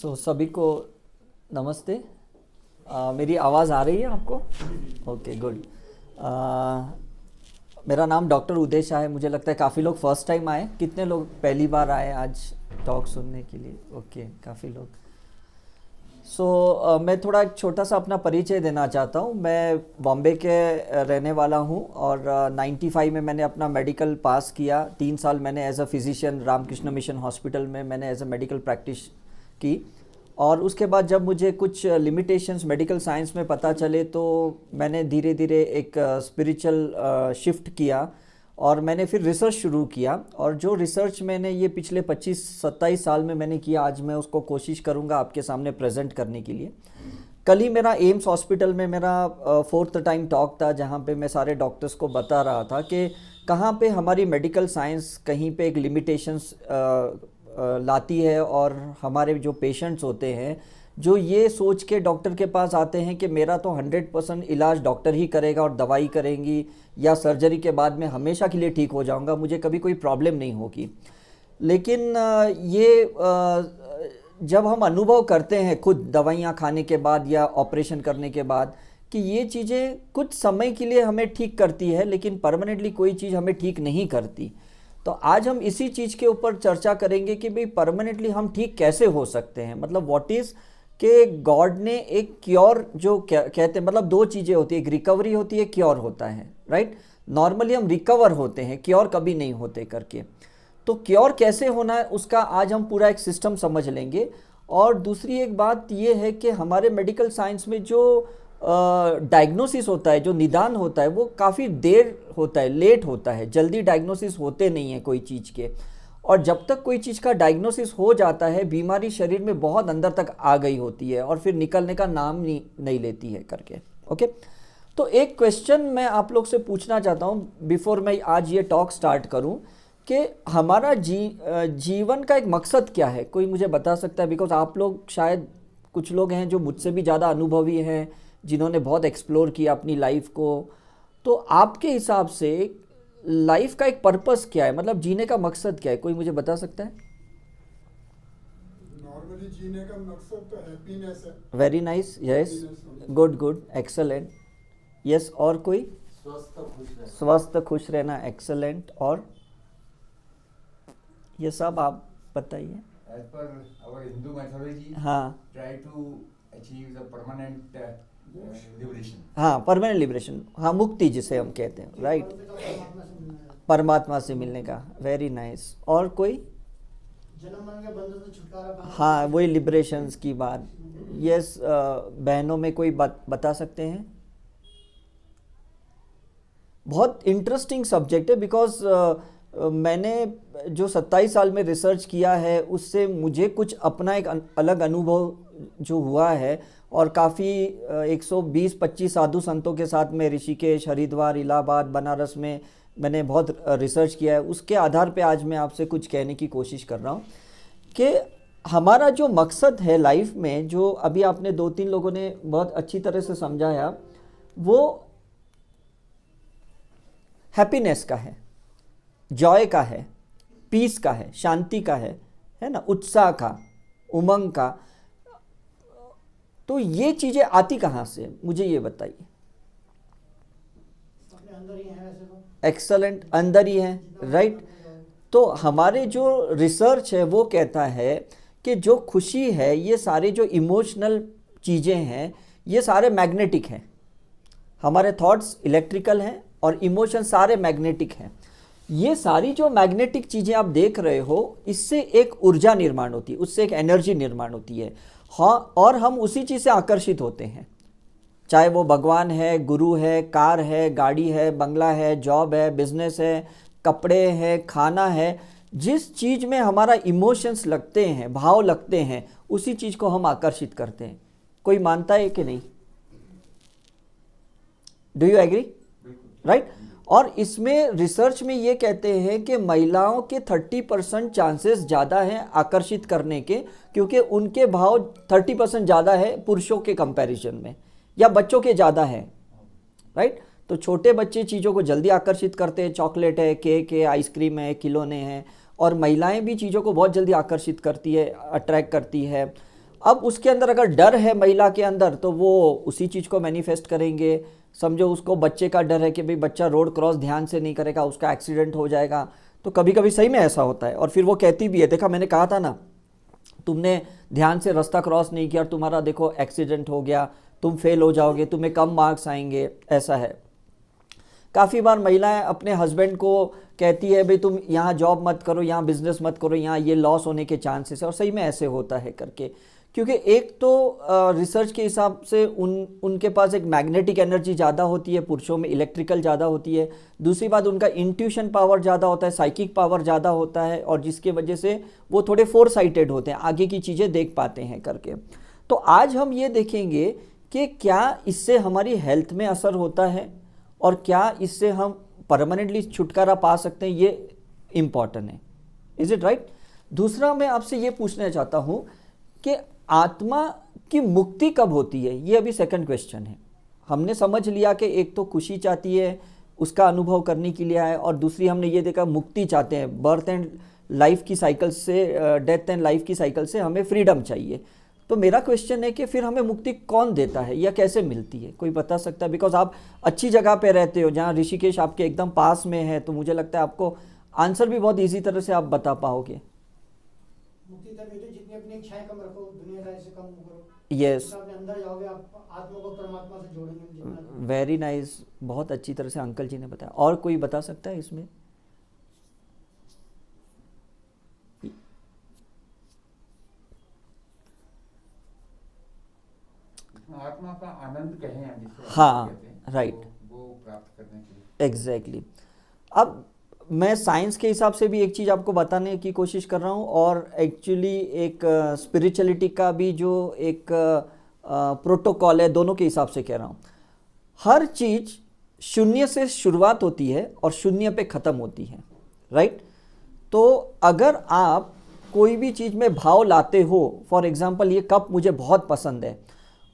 सभी को नमस्ते। मेरी आवाज़ आ रही है आपको? Okay, good. मेरा नाम डॉक्टर उदय शाह है। मुझे लगता है काफ़ी लोग फर्स्ट टाइम आए। कितने लोग पहली बार आए आज टॉक सुनने के लिए? ओके, काफ़ी लोग। मैं थोड़ा एक छोटा सा अपना परिचय देना चाहता हूँ। मैं बॉम्बे के रहने वाला हूँ और 95 में मैंने अपना मेडिकल पास किया। 3 साल मैंने as a physician Ramakrishna Mission Hospital में मैंने एज अ मेडिकल प्रैक्टिस की। और उसके बाद जब मुझे कुछ लिमिटेशंस मेडिकल साइंस में पता चले तो मैंने धीरे धीरे एक स्पिरिचुअल शिफ्ट किया और मैंने फिर रिसर्च शुरू किया। और जो रिसर्च मैंने ये पिछले 25-27 साल में मैंने किया, आज मैं उसको कोशिश करूँगा आपके सामने प्रेजेंट करने के लिए। कल ही मेरा एम्स हॉस्पिटल में मेरा 4th टाइम टॉक था, जहाँ पे मैं सारे डॉक्टर्स को बता रहा था कि कहाँ पे हमारी मेडिकल साइंस कहीं पे एक लिमिटेशंस लाती है और हमारे जो पेशेंट्स होते हैं जो ये सोच के डॉक्टर के पास आते हैं कि मेरा तो 100% इलाज डॉक्टर ही करेगा और दवाई करेंगी या सर्जरी के बाद मैं हमेशा के लिए ठीक हो जाऊंगा, मुझे कभी कोई प्रॉब्लम नहीं होगी। लेकिन जब हम अनुभव करते हैं खुद दवाइयाँ खाने के बाद या ऑपरेशन करने के बाद कि ये चीज़ें कुछ समय के लिए हमें ठीक करती है लेकिन परमानेंटली कोई चीज़ हमें ठीक नहीं करती। तो आज हम इसी चीज़ के ऊपर चर्चा करेंगे कि भाई परमानेंटली हम ठीक कैसे हो सकते हैं। मतलब व्हाट इज़ कि गॉड ने एक क्योर जो कहते हैं, मतलब 2 चीज़ें होती है, एक रिकवरी होती है, क्योर होता है, राइट। नॉर्मली हम रिकवर होते हैं, क्योर कभी नहीं होते करके। तो क्योर कैसे होना है उसका आज हम पूरा एक सिस्टम समझ लेंगे। और दूसरी एक बात ये है कि हमारे मेडिकल साइंस में जो डायग्नोसिस होता है, जो निदान होता है, वो काफ़ी देर होता है, लेट होता है, जल्दी डायग्नोसिस होते नहीं है कोई चीज़ के। और जब तक कोई चीज़ का डायग्नोसिस हो जाता है बीमारी शरीर में बहुत अंदर तक आ गई होती है और फिर निकलने का नाम नहीं लेती है करके। ओके, तो एक क्वेश्चन मैं आप लोग से पूछना चाहता हूँ बिफोर मैं आज ये टॉक स्टार्ट करूँ कि हमारा जीवन का एक मकसद क्या है? कोई मुझे बता सकता है? बिकॉज आप लोग शायद कुछ लोग हैं जो मुझसे भी ज़्यादा अनुभवी हैं, जिन्होंने बहुत एक्सप्लोर किया अपनी लाइफ को। तो आपके हिसाब से लाइफ का एक पर्पस क्या है? मतलब जीने का मकसद क्या है? कोई मुझे बता सकता है? नॉर्मली जीने का मकसद तो हैप्पीनेस है। Very nice, yes, good good, excellent, yes. और कोई? स्वस्थ खुश रहना, एक्सेलेंट। और ये सब आप बताइए। As per our Hindu mythology, हाँ, try to achieve the permanent liberation. हाँ, परमानेंट लिबरेशन, हाँ, मुक्ति जिसे हम कहते हैं, राइट, परमात्मा से मिलने का। Very nice. और कोई? जन्म मरण के बंधन से छुटकारा पाना। हाँ, वही लिबरेशंस की बात। यस, बहनों में कोई बता सकते हैं? बहुत इंटरेस्टिंग सब्जेक्ट है बिकॉज मैंने जो 27 साल में रिसर्च किया है उससे मुझे कुछ अपना एक अलग अनुभव जो हुआ है। और काफ़ी 120-25 साधु संतों के साथ में ऋषिकेश, हरिद्वार, इलाहाबाद, बनारस में मैंने बहुत रिसर्च किया है। उसके आधार पे आज मैं आपसे कुछ कहने की कोशिश कर रहा हूँ कि हमारा जो मकसद है लाइफ में, जो अभी आपने 2-3 लोगों ने बहुत अच्छी तरह से समझाया, वो हैप्पीनेस का है, जॉय का है, पीस का है, शांति का है ना, उत्साह का, उमंग का। तो ये चीज़ें आती कहाँ से, मुझे ये बताइए। अपने अंदर ही है वैसे तो। एक्सलेंट, अंदर ही है, राइट। तो हमारे जो रिसर्च है वो कहता है कि जो खुशी है, ये सारे जो इमोशनल चीज़ें हैं, ये सारे मैग्नेटिक हैं। हमारे थॉट्स इलेक्ट्रिकल हैं और इमोशन सारे मैग्नेटिक हैं। ये सारी जो मैग्नेटिक चीज़ें आप देख रहे हो, इससे एक ऊर्जा निर्माण होती है, उससे एक एनर्जी निर्माण होती है। हाँ, और हम उसी चीज़ से आकर्षित होते हैं, चाहे वो भगवान है, गुरु है, कार है, गाड़ी है, बंगला है, जॉब है, बिजनेस है, कपड़े हैं, खाना है। जिस चीज़ में हमारा इमोशंस लगते हैं, भाव लगते हैं, उसी चीज़ को हम आकर्षित करते हैं। कोई मानता है कि नहीं? Do you agree? राइट। और इसमें रिसर्च में ये कहते हैं कि महिलाओं के 30% चांसेस ज़्यादा हैं आकर्षित करने के, क्योंकि उनके भाव 30% ज़्यादा है पुरुषों के कंपैरिजन में, या बच्चों के ज़्यादा है, राइट। तो छोटे बच्चे चीज़ों को जल्दी आकर्षित करते हैं, चॉकलेट है, केक है, आइसक्रीम है, खिलौने हैं। और महिलाएं भी चीज़ों को बहुत जल्दी आकर्षित करती है, अट्रैक्ट करती है। अब उसके अंदर अगर डर है महिला के अंदर तो वो उसी चीज़ को मैनिफेस्ट करेंगे। समझो उसको बच्चे का डर है कि भाई बच्चा रोड क्रॉस ध्यान से नहीं करेगा, उसका एक्सीडेंट हो जाएगा, तो कभी कभी सही में ऐसा होता है। और फिर वो कहती भी है, देखा मैंने कहा था ना, तुमने ध्यान से रास्ता क्रॉस नहीं किया, तुम्हारा देखो एक्सीडेंट हो गया, तुम फेल हो जाओगे, तुम्हें कम मार्क्स आएंगे। ऐसा है। काफ़ी बार महिलाएं अपने हस्बैंड को कहती है भाई तुम यहाँ जॉब मत करो, यहाँ बिजनेस मत करो, यहाँ ये लॉस होने के चांसेस है, और सही में ऐसे होता है करके। क्योंकि एक तो रिसर्च के हिसाब से उनके पास एक मैग्नेटिक एनर्जी ज़्यादा होती है, पुरुषों में इलेक्ट्रिकल ज़्यादा होती है। दूसरी बात, उनका इंट्यूशन पावर ज़्यादा होता है, साइकिक पावर ज़्यादा होता है, और जिसके वजह से वो थोड़े फोर साइटेड होते हैं, आगे की चीज़ें देख पाते हैं करके। तो आज हम ये देखेंगे कि क्या इससे हमारी हेल्थ में असर होता है और क्या इससे हम परमानेंटली छुटकारा पा सकते हैं, ये इम्पॉर्टेंट है। Is it right? दूसरा मैं आपसे ये पूछना चाहता हूँ कि आत्मा की मुक्ति कब होती है, ये अभी सेकंड क्वेश्चन है। हमने समझ लिया कि एक तो खुशी चाहती है, उसका अनुभव करने के लिए है, और दूसरी हमने ये देखा मुक्ति चाहते हैं, बर्थ एंड लाइफ की साइकिल से, डेथ एंड लाइफ की साइकिल से हमें फ्रीडम चाहिए। तो मेरा क्वेश्चन है कि फिर हमें मुक्ति कौन देता है या कैसे मिलती है, कोई बता सकता है? बिकॉज आप अच्छी जगह पे रहते हो, जहाँ ऋषिकेश आपके एकदम पास में है, तो मुझे लगता है आपको आंसर भी बहुत ईजी तरह से आप बता पाओगे। मुक्ति तब मिलती है जितनी अपनी इच्छाएं कम रखो, दुनियादारी से कम करो। यस, अपने अंदर जाओगे, आप आत्मा को परमात्मा से जोड़ेंगे जितना। वेरी नाइस, बहुत अच्छी तरह से अंकल जी ने बताया। और कोई बता सकता है इसमें? आत्मा का आनंद कहें जिसे हाँ, कहते हैं, राइट, वो प्राप्त करने के लिए। एग्जैक्टली। अब मैं साइंस के हिसाब से भी एक चीज़ आपको बताने की कोशिश कर रहा हूँ, और एक्चुअली एक स्पिरिचुअलिटी का भी जो एक प्रोटोकॉल है, दोनों के हिसाब से कह रहा हूँ। हर चीज़ शून्य से शुरुआत होती है और शून्य पे ख़त्म होती है, राइट? तो अगर आप कोई भी चीज़ में भाव लाते हो, फॉर एग्जांपल ये कप मुझे बहुत पसंद है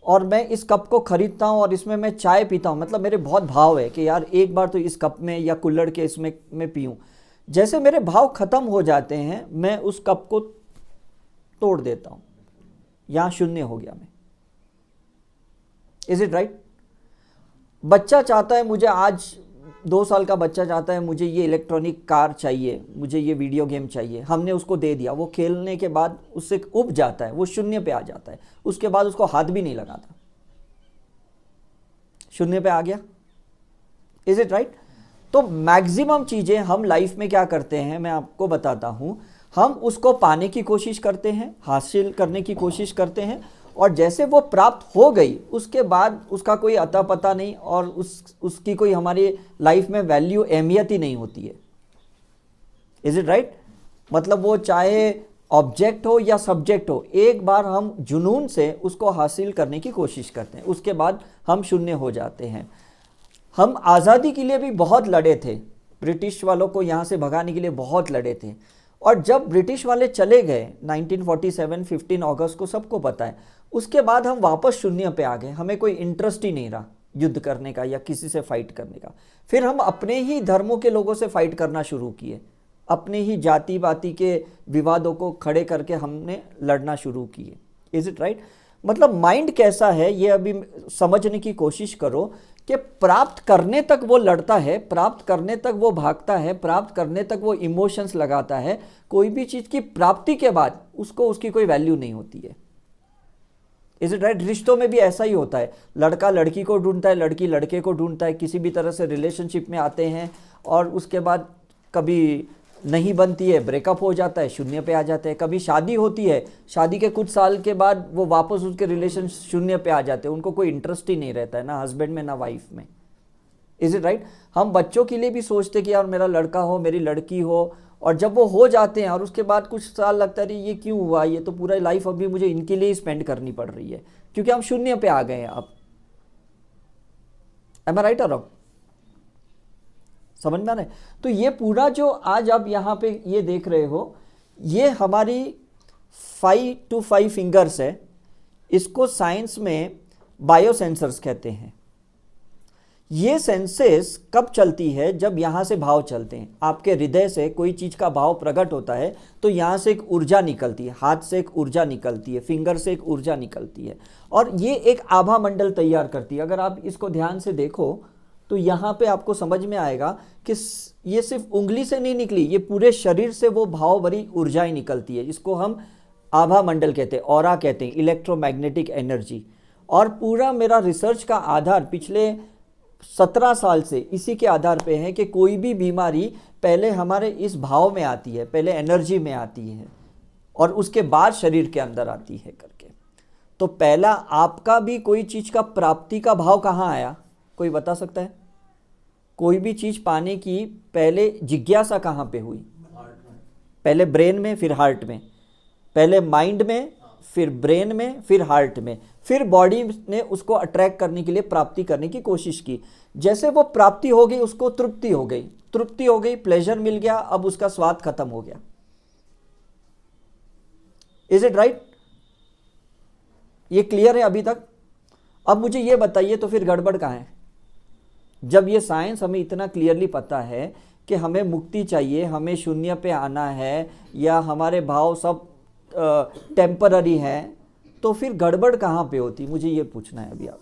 और मैं इस कप को खरीदता हूँ और इसमें मैं चाय पीता हूँ, मतलब मेरे बहुत भाव है कि यार एक बार तो इस कप में या कुल्हड़ के इसमें मैं पीऊँ। जैसे मेरे भाव ख़त्म हो जाते हैं, मैं उस कप को तोड़ देता हूँ, यहाँ शून्य हो गया मैं। Is it right? बच्चा चाहता है, मुझे आज 2 साल का बच्चा चाहता है मुझे ये इलेक्ट्रॉनिक कार चाहिए, मुझे ये वीडियो गेम चाहिए, हमने उसको दे दिया, वो खेलने के बाद उससे उब जाता है, वो शून्य पे आ जाता है, उसके बाद उसको हाथ भी नहीं लगाता, शून्य पे आ गया। Is it right? तो मैक्सिमम चीजें हम लाइफ में क्या करते हैं, मैं आपको बताता हूं, हम उसको पाने की कोशिश करते हैं, हासिल करने की कोशिश करते हैं, और जैसे वो प्राप्त हो गई उसके बाद उसका कोई अता पता नहीं, और उसकी कोई हमारी लाइफ में वैल्यू, अहमियत ही नहीं होती है। Is it right? मतलब वो चाहे ऑब्जेक्ट हो या सब्जेक्ट हो, एक बार हम जुनून से उसको हासिल करने की कोशिश करते हैं, उसके बाद हम शून्य हो जाते हैं। हम आज़ादी के लिए भी बहुत लड़े थे, ब्रिटिश वालों को यहाँ से भगाने के लिए बहुत लड़े थे, और जब ब्रिटिश वाले चले गए 1947 15 अगस्त को, सबको पता है, उसके बाद हम वापस शून्य पे आ गए, हमें कोई इंटरेस्ट ही नहीं रहा युद्ध करने का या किसी से फाइट करने का। फिर हम अपने ही धर्मों के लोगों से फाइट करना शुरू किए, अपने ही जाति बाती के विवादों को खड़े करके हमने लड़ना शुरू किए। Is it right? मतलब माइंड कैसा है ये अभी समझने की कोशिश करो कि प्राप्त करने तक वो लड़ता है, प्राप्त करने तक वो भागता है, प्राप्त करने तक वो इमोशंस लगाता है। कोई भी चीज़ की प्राप्ति के बाद उसको उसकी कोई वैल्यू नहीं होती है। Is it right? रिश्तों में भी ऐसा ही होता है, लड़का लड़की को ढूंढता है, लड़की लड़के को ढूंढता है, किसी भी तरह से रिलेशनशिप में आते हैं और उसके बाद कभी नहीं बनती है, ब्रेकअप हो जाता है, शून्य पे आ जाते हैं। कभी शादी होती है, शादी के कुछ साल के बाद वो वापस उसके रिलेशन शून्य पे आ जाते हैं, उनको कोई इंटरेस्ट ही नहीं रहता है, ना हस्बैंड में ना वाइफ में। Is it right? हम बच्चों के लिए भी सोचते हैं कि यार मेरा लड़का हो, मेरी लड़की हो, और जब वो हो जाते हैं और उसके बाद कुछ साल लगता है ये क्यों हुआ, ये तो पूरा लाइफ अभी मुझे इनके लिए ही स्पेंड करनी पड़ रही है, क्योंकि हम शून्य पे आ गए हैं अब। एम आई राइट और रॉन्ग? समझ में आ रहा है? तो ये पूरा जो आज आप यहाँ पे ये देख रहे हो, ये हमारी 5 to 5 फिंगर्स है, इसको साइंस में बायोसेंसर्स कहते हैं। ये सेंसेस कब चलती है? जब यहाँ से भाव चलते हैं, आपके हृदय से कोई चीज़ का भाव प्रकट होता है तो यहाँ से एक ऊर्जा निकलती है, हाथ से एक ऊर्जा निकलती है, फिंगर से एक ऊर्जा निकलती है और ये एक आभा मंडल तैयार करती है। अगर आप इसको ध्यान से देखो तो यहाँ पे आपको समझ में आएगा कि ये सिर्फ उंगली से नहीं निकली, ये पूरे शरीर से वो भाव भरी ऊर्जाएं निकलती है, जिसको हम आभा मंडल कहते हैं, ऑरा कहते हैं, इलेक्ट्रोमैग्नेटिक एनर्जी। और पूरा मेरा रिसर्च का आधार पिछले 17 साल से इसी के आधार पे है कि कोई भी बीमारी पहले हमारे इस भाव में आती है, पहले एनर्जी में आती है और उसके बाद शरीर के अंदर आती है करके। तो पहला आपका भी कोई चीज़ का प्राप्ति का भाव कहाँ आया, कोई बता सकता है? कोई भी चीज़ पाने की पहले जिज्ञासा कहाँ पे हुई? पहले ब्रेन में, फिर हार्ट में, पहले माइंड में, फिर ब्रेन में, फिर हार्ट में, फिर बॉडी ने उसको अट्रैक्ट करने के लिए प्राप्ति करने की कोशिश की। जैसे वो प्राप्ति हो गई, उसको तृप्ति हो गई, तृप्ति हो गई, प्लेजर मिल गया, अब उसका स्वाद खत्म हो गया। Is it right? ये क्लियर है अभी तक? अब मुझे ये बताइए तो फिर गड़बड़ कहाँ है? जब ये साइंस हमें इतना क्लियरली पता है कि हमें मुक्ति चाहिए, हमें शून्य पे आना है या हमारे भाव सब टेम्पररी हैं, तो फिर गड़बड़ कहाँ पे होती? मुझे ये पूछना है अभी आप।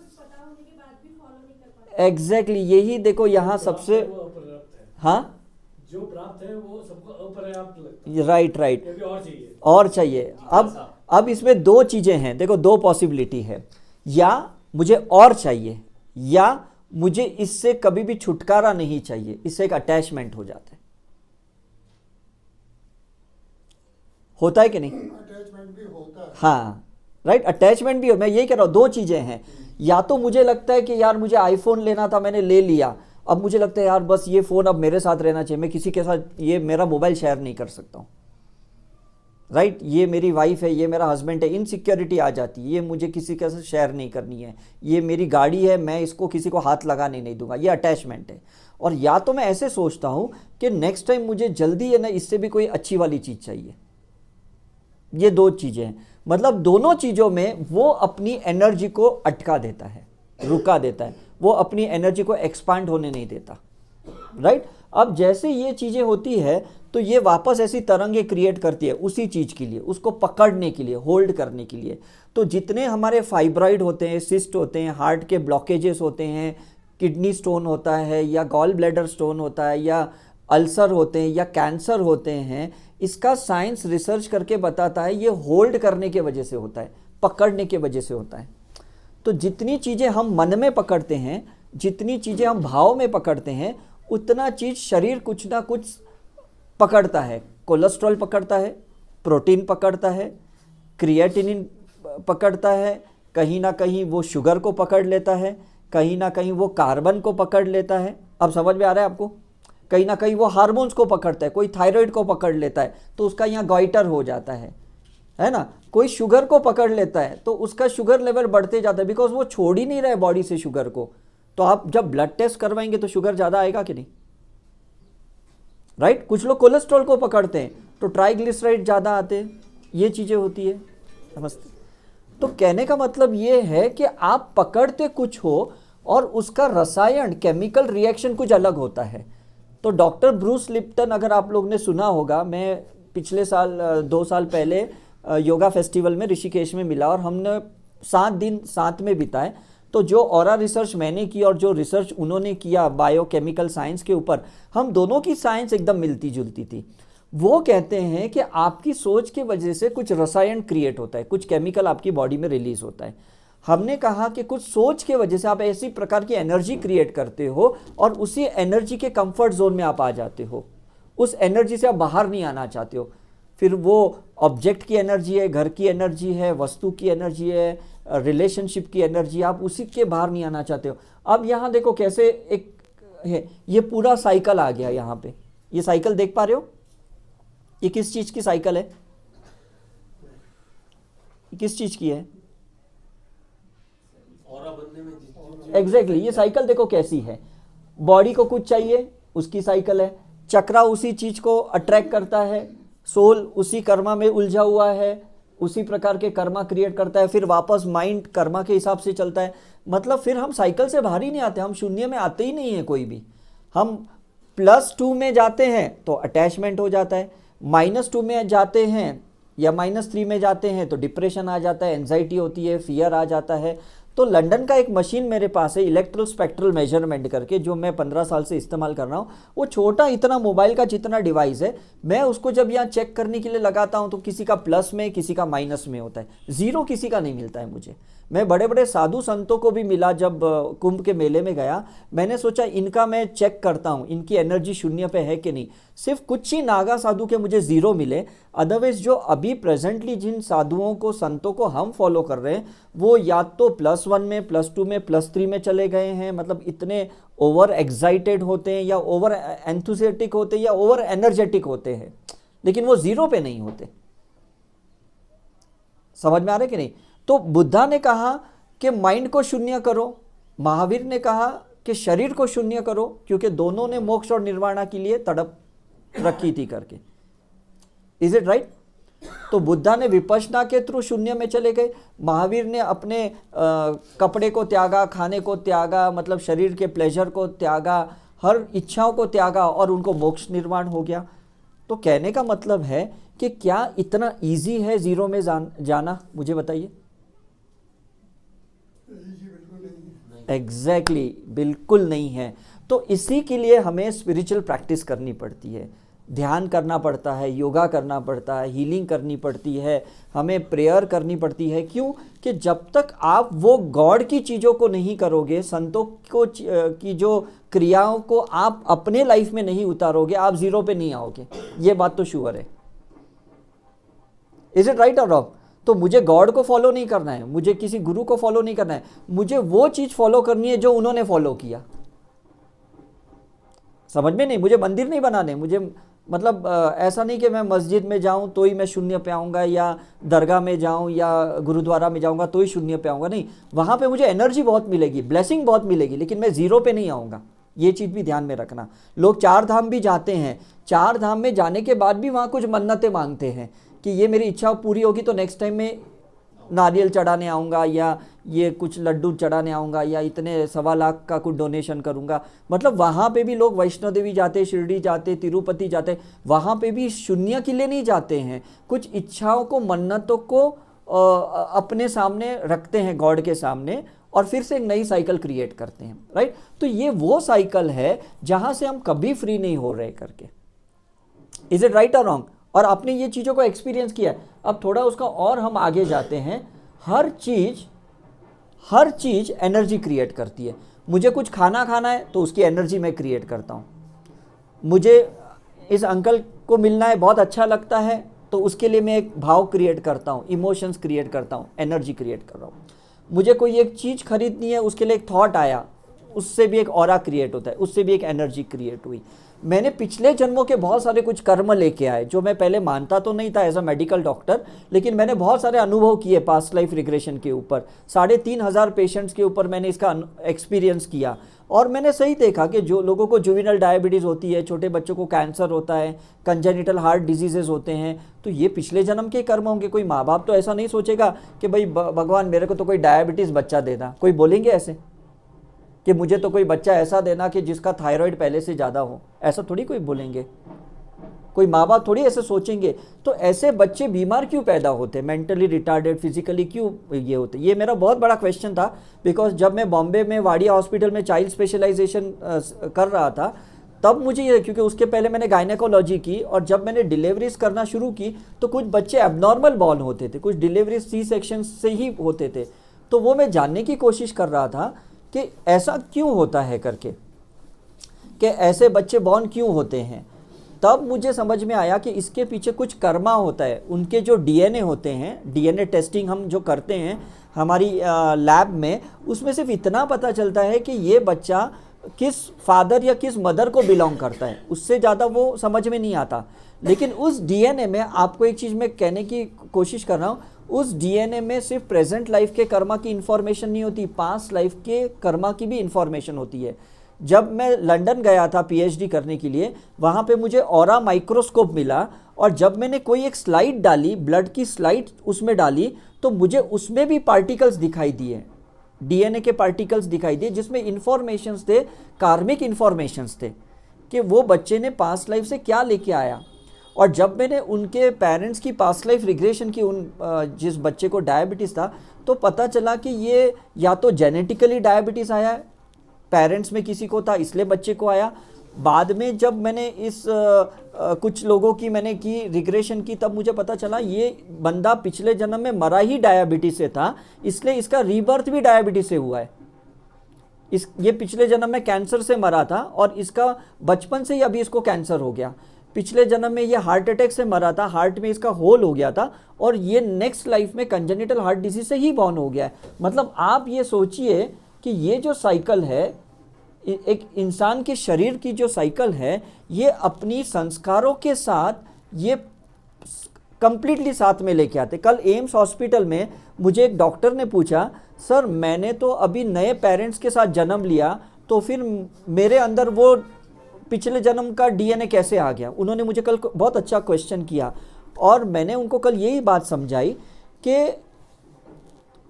एग्जैक्टली यही देखो यहाँ सबसे, हाँ जो प्राप्त है वो सबको अपर्याप्त लगता है। राइट राइट, ये भी और चाहिए, और चाहिए। अब इसमें दो चीजें हैं, देखो दो पॉसिबिलिटी है, या मुझे और चाहिए या मुझे इससे कभी भी छुटकारा नहीं चाहिए, इससे एक अटैचमेंट हो जाता है। होता है कि नहीं? अटैचमेंट भी होता है। हाँ राइट, अटैचमेंट भी हो। मैं यही कह रहा हूँ, दो चीजें हैं, या तो मुझे लगता है कि यार मुझे आईफोन लेना था, मैंने ले लिया, अब मुझे लगता है यार बस ये फ़ोन अब मेरे साथ रहना चाहिए, मैं किसी के साथ ये मेरा मोबाइल शेयर नहीं कर सकता हूँ, राइट ये मेरी वाइफ है, ये मेरा हस्बैंड है, इनसिक्योरिटी आ जाती है, ये मुझे किसी के साथ शेयर नहीं करनी है, ये मेरी गाड़ी है, मैं इसको किसी को हाथ लगाने नहीं दूंगा, ये अटैचमेंट है। और या तो मैं ऐसे सोचता हूँ कि नेक्स्ट टाइम मुझे जल्दी है ना, इससे भी कोई अच्छी वाली चीज़ चाहिए। ये दो चीज़ें हैं, मतलब दोनों चीज़ों में वो अपनी एनर्जी को अटका देता है, रुका देता है, वो अपनी एनर्जी को एक्सपांड होने नहीं देता, राइट। अब जैसे ये चीज़ें होती है तो ये वापस ऐसी तरंगें क्रिएट करती है उसी चीज़ के लिए, उसको पकड़ने के लिए, होल्ड करने के लिए। तो जितने हमारे फाइब्रॉइड होते हैं, सिस्ट होते हैं, हार्ट के ब्लॉकेजेस होते हैं, किडनी स्टोन होता है या गॉल ब्लैडर स्टोन होता है या अल्सर होते हैं या कैंसर होते हैं, इसका साइंस रिसर्च करके बताता है ये होल्ड करने के वजह से होता है, पकड़ने के वजह से होता है। तो जितनी चीज़ें हम मन में पकड़ते हैं, जितनी चीज़ें हम भाव में पकड़ते हैं, उतना चीज़ शरीर कुछ ना कुछ पकड़ता है। कोलेस्ट्रॉल पकड़ता है, प्रोटीन पकड़ता है, क्रिएटिनिन पकड़ता है, कहीं ना कहीं वो शुगर को पकड़ लेता है, कहीं ना कहीं वो कार्बन को पकड़ लेता है। अब समझ में आ रहा है आपको? कहीं ना कहीं वो हार्मोन्स को पकड़ता है, कोई थायराइड को पकड़ लेता है तो उसका यहाँ गॉइटर हो जाता है ना। कोई शुगर को पकड़ लेता है तो उसका शुगर लेवल बढ़ते जाता है, बिकॉज वो छोड़ ही नहीं रहा है बॉडी से शुगर को। तो आप जब ब्लड टेस्ट करवाएंगे तो शुगर ज़्यादा आएगा कि नहीं, राइट। कुछ लोग कोलेस्ट्रॉल को पकड़ते हैं तो ट्राइग्लिसराइड ज़्यादा आते हैं, ये चीज़ें होती है, समझते। तो कहने का मतलब ये है कि आप पकड़ते कुछ हो और उसका रसायन, केमिकल रिएक्शन कुछ अलग होता है। तो डॉक्टर ब्रूस लिप्टन, अगर आप लोग ने सुना होगा, मैं पिछले साल 2 साल पहले योगा फेस्टिवल में ऋषिकेश में मिला और हमने 7 दिन साथ में बिताए। तो जो ऑरा रिसर्च मैंने की और जो रिसर्च उन्होंने किया बायोकेमिकल साइंस के ऊपर, हम दोनों की साइंस एकदम मिलती जुलती थी। वो कहते हैं कि आपकी सोच की वजह से कुछ रसायन क्रिएट होता है, कुछ केमिकल आपकी बॉडी में रिलीज होता है। हमने कहा कि कुछ सोच के वजह से आप ऐसी प्रकार की एनर्जी क्रिएट करते हो और उसी एनर्जी के कंफर्ट जोन में आप आ जाते हो, उस एनर्जी से आप बाहर नहीं आना चाहते हो। फिर वो ऑब्जेक्ट की एनर्जी है, घर की एनर्जी है, वस्तु की एनर्जी है, रिलेशनशिप की एनर्जी, आप उसी के बाहर नहीं आना चाहते हो। अब यहाँ देखो कैसे एक है, ये पूरा साइकिल आ गया यहाँ पे। ये साइकिल देख पा रहे हो? ये किस चीज़ की साइकिल है? किस चीज़ की है? एग्जैक्टली ये साइकिल देखो कैसी है। बॉडी को कुछ चाहिए, उसकी साइकिल है। चक्रा उसी चीज को अट्रैक्ट करता है, सोल उसी कर्मा में उलझा हुआ है, उसी प्रकार के कर्मा क्रिएट करता है, फिर वापस माइंड कर्मा के हिसाब से चलता है। मतलब फिर हम साइकिल से बाहर ही नहीं आते, हम शून्य में आते ही नहीं है कोई भी। हम +2 में जाते हैं तो अटैचमेंट हो जाता है, -2 में जाते हैं या -3 में जाते हैं तो डिप्रेशन आ जाता है, एंजाइटी होती है, फियर आ जाता है। तो लंदन का एक मशीन मेरे पास है, इलेक्ट्रो स्पेक्ट्रल मेजरमेंट करके, जो मैं 15 साल से इस्तेमाल कर रहा हूँ। वो छोटा इतना मोबाइल का जितना डिवाइस है, मैं उसको जब यहाँ चेक करने के लिए लगाता हूँ तो किसी का प्लस में, किसी का माइनस में होता है, ज़ीरो किसी का नहीं मिलता है मुझे। मैं बड़े बड़े साधु संतों को भी मिला, जब कुंभ के मेले में गया, मैंने सोचा इनका मैं चेक करता हूँ, इनकी एनर्जी शून्य पे है कि नहीं। सिर्फ कुछ ही नागा साधु के मुझे ज़ीरो मिले, अदरवाइज जो अभी प्रेजेंटली जिन साधुओं को, संतों को हम फॉलो कर रहे हैं, वो या तो +1 में, +2 में, +3 में चले गए हैं। मतलब इतने ओवर एक्साइटेड होते हैं, या ओवर एंथुसियाटिक होते हैं, या ओवर एनर्जेटिक होते हैं, लेकिन वो ज़ीरो पे नहीं होते। समझ में आ रहा है कि नहीं? तो बुद्धा ने कहा कि माइंड को शून्य करो, महावीर ने कहा कि शरीर को शून्य करो, क्योंकि दोनों ने मोक्ष और निर्वाणा के लिए तड़प रखी थी करके। Is it right? तो बुद्धा ने विपश्यना के थ्रू शून्य में चले गए, महावीर ने अपने कपड़े को त्यागा, खाने को त्यागा, मतलब शरीर के प्लेजर को त्यागा, हर इच्छाओं को त्यागा, और उनको मोक्ष निर्वाण हो गया। तो कहने का मतलब है कि क्या इतना इजी है ज़ीरो में जाना? मुझे बताइए। बिल्कुल नहीं है। एग्जैक्टली, बिल्कुल नहीं है। तो इसी के लिए हमें स्पिरिचुअल प्रैक्टिस करनी पड़ती है, ध्यान करना पड़ता है, योगा करना पड़ता है, हीलिंग करनी पड़ती है, हमें प्रेयर करनी पड़ती है। क्यों? कि जब तक आप वो गॉड की चीज़ों को नहीं करोगे, संतों को की जो क्रियाओं को आप अपने लाइफ में नहीं उतारोगे, आप ज़ीरो पे नहीं आओगे। ये बात तो श्योर है। इज इट राइट और रॉन्ग? तो मुझे गॉड को फॉलो नहीं करना है, मुझे किसी गुरु को फॉलो नहीं करना है, मुझे वो चीज़ फॉलो करनी है जो उन्होंने फॉलो किया। समझ में नहीं? मुझे मंदिर नहीं बनाने, मुझे मतलब ऐसा नहीं कि मैं मस्जिद में जाऊं तो ही मैं शून्य पे आऊँगा, या दरगाह में जाऊं या गुरुद्वारा में जाऊंगा तो ही शून्य पे आऊँगा। नहीं, वहाँ पे मुझे एनर्जी बहुत मिलेगी, ब्लेसिंग बहुत मिलेगी, लेकिन मैं ज़ीरो पे नहीं आऊँगा। ये चीज़ भी ध्यान में रखना। लोग 4 धाम भी जाते हैं, 4 धाम में जाने के बाद भी वहाँ कुछ मन्नतें मांगते हैं कि ये मेरी इच्छा पूरी होगी तो नेक्स्ट टाइम मैं नारियल चढ़ाने आऊँगा, या ये कुछ लड्डू चढ़ाने आऊँगा, या इतने 1.25 लाख का कुछ डोनेशन करूँगा। मतलब वहाँ पे भी लोग वैष्णो देवी जाते, शिरडी जाते, तिरुपति जाते, वहाँ पे भी शून्य के लिए नहीं जाते हैं, कुछ इच्छाओं को, मन्नतों को अपने सामने रखते हैं, गॉड के सामने, और फिर से एक नई साइकिल क्रिएट करते हैं। राइट? तो ये वो साइकिल है जहाँ से हम कभी फ्री नहीं हो रहे करके। इज इट राइट और रॉन्ग? और आपने ये चीज़ों को एक्सपीरियंस किया। अब थोड़ा उसका और हम आगे जाते हैं। हर चीज़ एनर्जी क्रिएट करती है। मुझे कुछ खाना है तो उसकी एनर्जी मैं क्रिएट करता हूँ। मुझे इस अंकल को मिलना है, बहुत अच्छा लगता है, तो उसके लिए मैं एक भाव क्रिएट करता हूँ, इमोशंस क्रिएट करता हूँ, एनर्जी क्रिएट कर रहा हूँ। मुझे कोई एक चीज़ खरीदनी है, उसके लिए एक थॉट आया, उससे भी एक ऑरा क्रिएट होता है, उससे भी एक एनर्जी क्रिएट हुई। मैंने पिछले जन्मों के बहुत सारे कुछ कर्म लेके आए, जो मैं पहले मानता तो नहीं था एज अ मेडिकल डॉक्टर, लेकिन मैंने बहुत सारे अनुभव किए पास्ट लाइफ रिग्रेशन के ऊपर। 3,500 पेशेंट्स के ऊपर मैंने इसका एक्सपीरियंस किया, और मैंने सही देखा कि जो लोगों को जुवेनाइल डायबिटीज़ होती है, छोटे बच्चों को कैंसर होता है, कंजेनिटल हार्ट डिजीजेज होते हैं, तो ये पिछले जन्म के कर्म होंगे। कोई माँ बाप तो ऐसा नहीं सोचेगा कि भाई भगवान मेरे को तो कोई डायबिटीज़ बच्चा देना। कोई बोलेंगे ऐसे कि मुझे तो कोई बच्चा ऐसा देना कि जिसका थायराइड पहले से ज़्यादा हो? ऐसा थोड़ी कोई बोलेंगे, कोई माँ बाप थोड़ी ऐसे सोचेंगे। तो ऐसे बच्चे बीमार क्यों पैदा होते, मेंटली रिटार्डेड, फिजिकली क्यों ये होते? ये मेरा बहुत बड़ा क्वेश्चन था, बिकॉज जब मैं बॉम्बे में वाडिया हॉस्पिटल में चाइल्ड स्पेशलाइजेशन कर रहा था, तब मुझे ये, क्योंकि उसके पहले मैंने गायनेकोलॉजी की, और जब मैंने डिलीवरीज करना शुरू की तो कुछ बच्चे एबनॉर्मल बॉर्न होते थे, कुछ डिलीवरीज सी सेक्शन से ही होते थे। तो वो मैं जानने की कोशिश कर रहा था कि ऐसा क्यों होता है करके, कि ऐसे बच्चे बॉर्न क्यों होते हैं। तब मुझे समझ में आया कि इसके पीछे कुछ कर्मा होता है। उनके जो डीएनए होते हैं, डीएनए टेस्टिंग हम जो करते हैं हमारी लैब में, उसमें सिर्फ इतना पता चलता है कि ये बच्चा किस फादर या किस मदर को बिलोंग करता है, उससे ज़्यादा वो समझ में नहीं आता। लेकिन उस डीएनए में, आपको एक चीज़ मैं कहने की कोशिश कर रहा हूँ, उस डीएनए में सिर्फ प्रेजेंट लाइफ के कर्मा की इन्फॉर्मेशन नहीं होती, पास्ट लाइफ के कर्मा की भी इन्फॉर्मेशन होती है। जब मैं लंदन गया था पीएचडी करने के लिए, वहाँ पे मुझे ऑरा माइक्रोस्कोप मिला, और जब मैंने कोई एक स्लाइड डाली, ब्लड की स्लाइड उसमें डाली, तो मुझे उसमें भी पार्टिकल्स दिखाई दिए, डीएनए के पार्टिकल्स दिखाई दिए, जिसमें इंफॉर्मेशंस थे, कार्मिक इंफॉर्मेशंस थे कि वो बच्चे ने पास्ट लाइफ से क्या लेके आया। और जब मैंने उनके पेरेंट्स की पास्ट लाइफ रिग्रेशन की, जिस बच्चे को डायबिटीज़ था, तो पता चला कि ये या तो जेनेटिकली डायबिटीज़ आया है, पेरेंट्स में किसी को था इसलिए बच्चे को आया। बाद में जब मैंने इस कुछ लोगों की मैंने की रिग्रेशन की, तब मुझे पता चला ये बंदा पिछले जन्म में मरा ही डायबिटीज़ से था, इसलिए इसका रीबर्थ भी डायबिटीज़ से हुआ है। ये पिछले जन्म में कैंसर से मरा था और इसका बचपन से ही अभी इसको कैंसर हो गया। पिछले जन्म में ये हार्ट अटैक से मरा था, हार्ट में इसका होल हो गया था, और ये नेक्स्ट लाइफ में कंजेनिटल हार्ट डिजीज से ही बॉर्न हो गया है। मतलब आप ये सोचिए कि ये जो साइकिल है, एक इंसान के शरीर की जो साइकिल है, ये अपनी संस्कारों के साथ ये कंप्लीटली साथ में लेके आते। कल एम्स हॉस्पिटल में मुझे एक डॉक्टर ने पूछा, सर मैंने तो अभी नए पेरेंट्स के साथ जन्म लिया, तो फिर मेरे अंदर वो पिछले जन्म का डीएनए कैसे आ गया? उन्होंने मुझे कल बहुत अच्छा क्वेश्चन किया, और मैंने उनको कल यही बात समझाई कि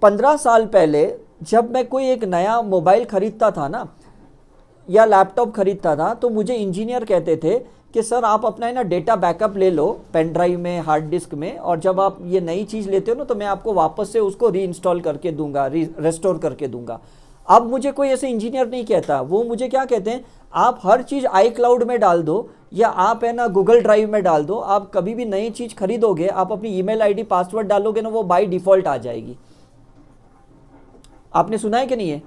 15 साल पहले जब मैं कोई एक नया मोबाइल खरीदता था ना, या लैपटॉप खरीदता था, तो मुझे इंजीनियर कहते थे कि सर आप अपना है ना डेटा बैकअप ले लो पेन ड्राइव में, हार्ड डिस्क में, और जब आप ये नई चीज़ लेते हो ना, तो मैं आपको वापस से उसको रीइंस्टॉल करके दूंगा, रेस्टोर करके दूंगा। अब मुझे कोई ऐसे इंजीनियर नहीं कहता, वो मुझे क्या कहते हैं, आप हर चीज़ आई क्लाउड में डाल दो, या आप है ना गूगल ड्राइव में डाल दो। आप कभी भी नई चीज़ खरीदोगे, आप अपनी ईमेल आईडी पासवर्ड डालोगे ना, वो बाय डिफ़ॉल्ट आ जाएगी। आपने सुना है कि नहीं है?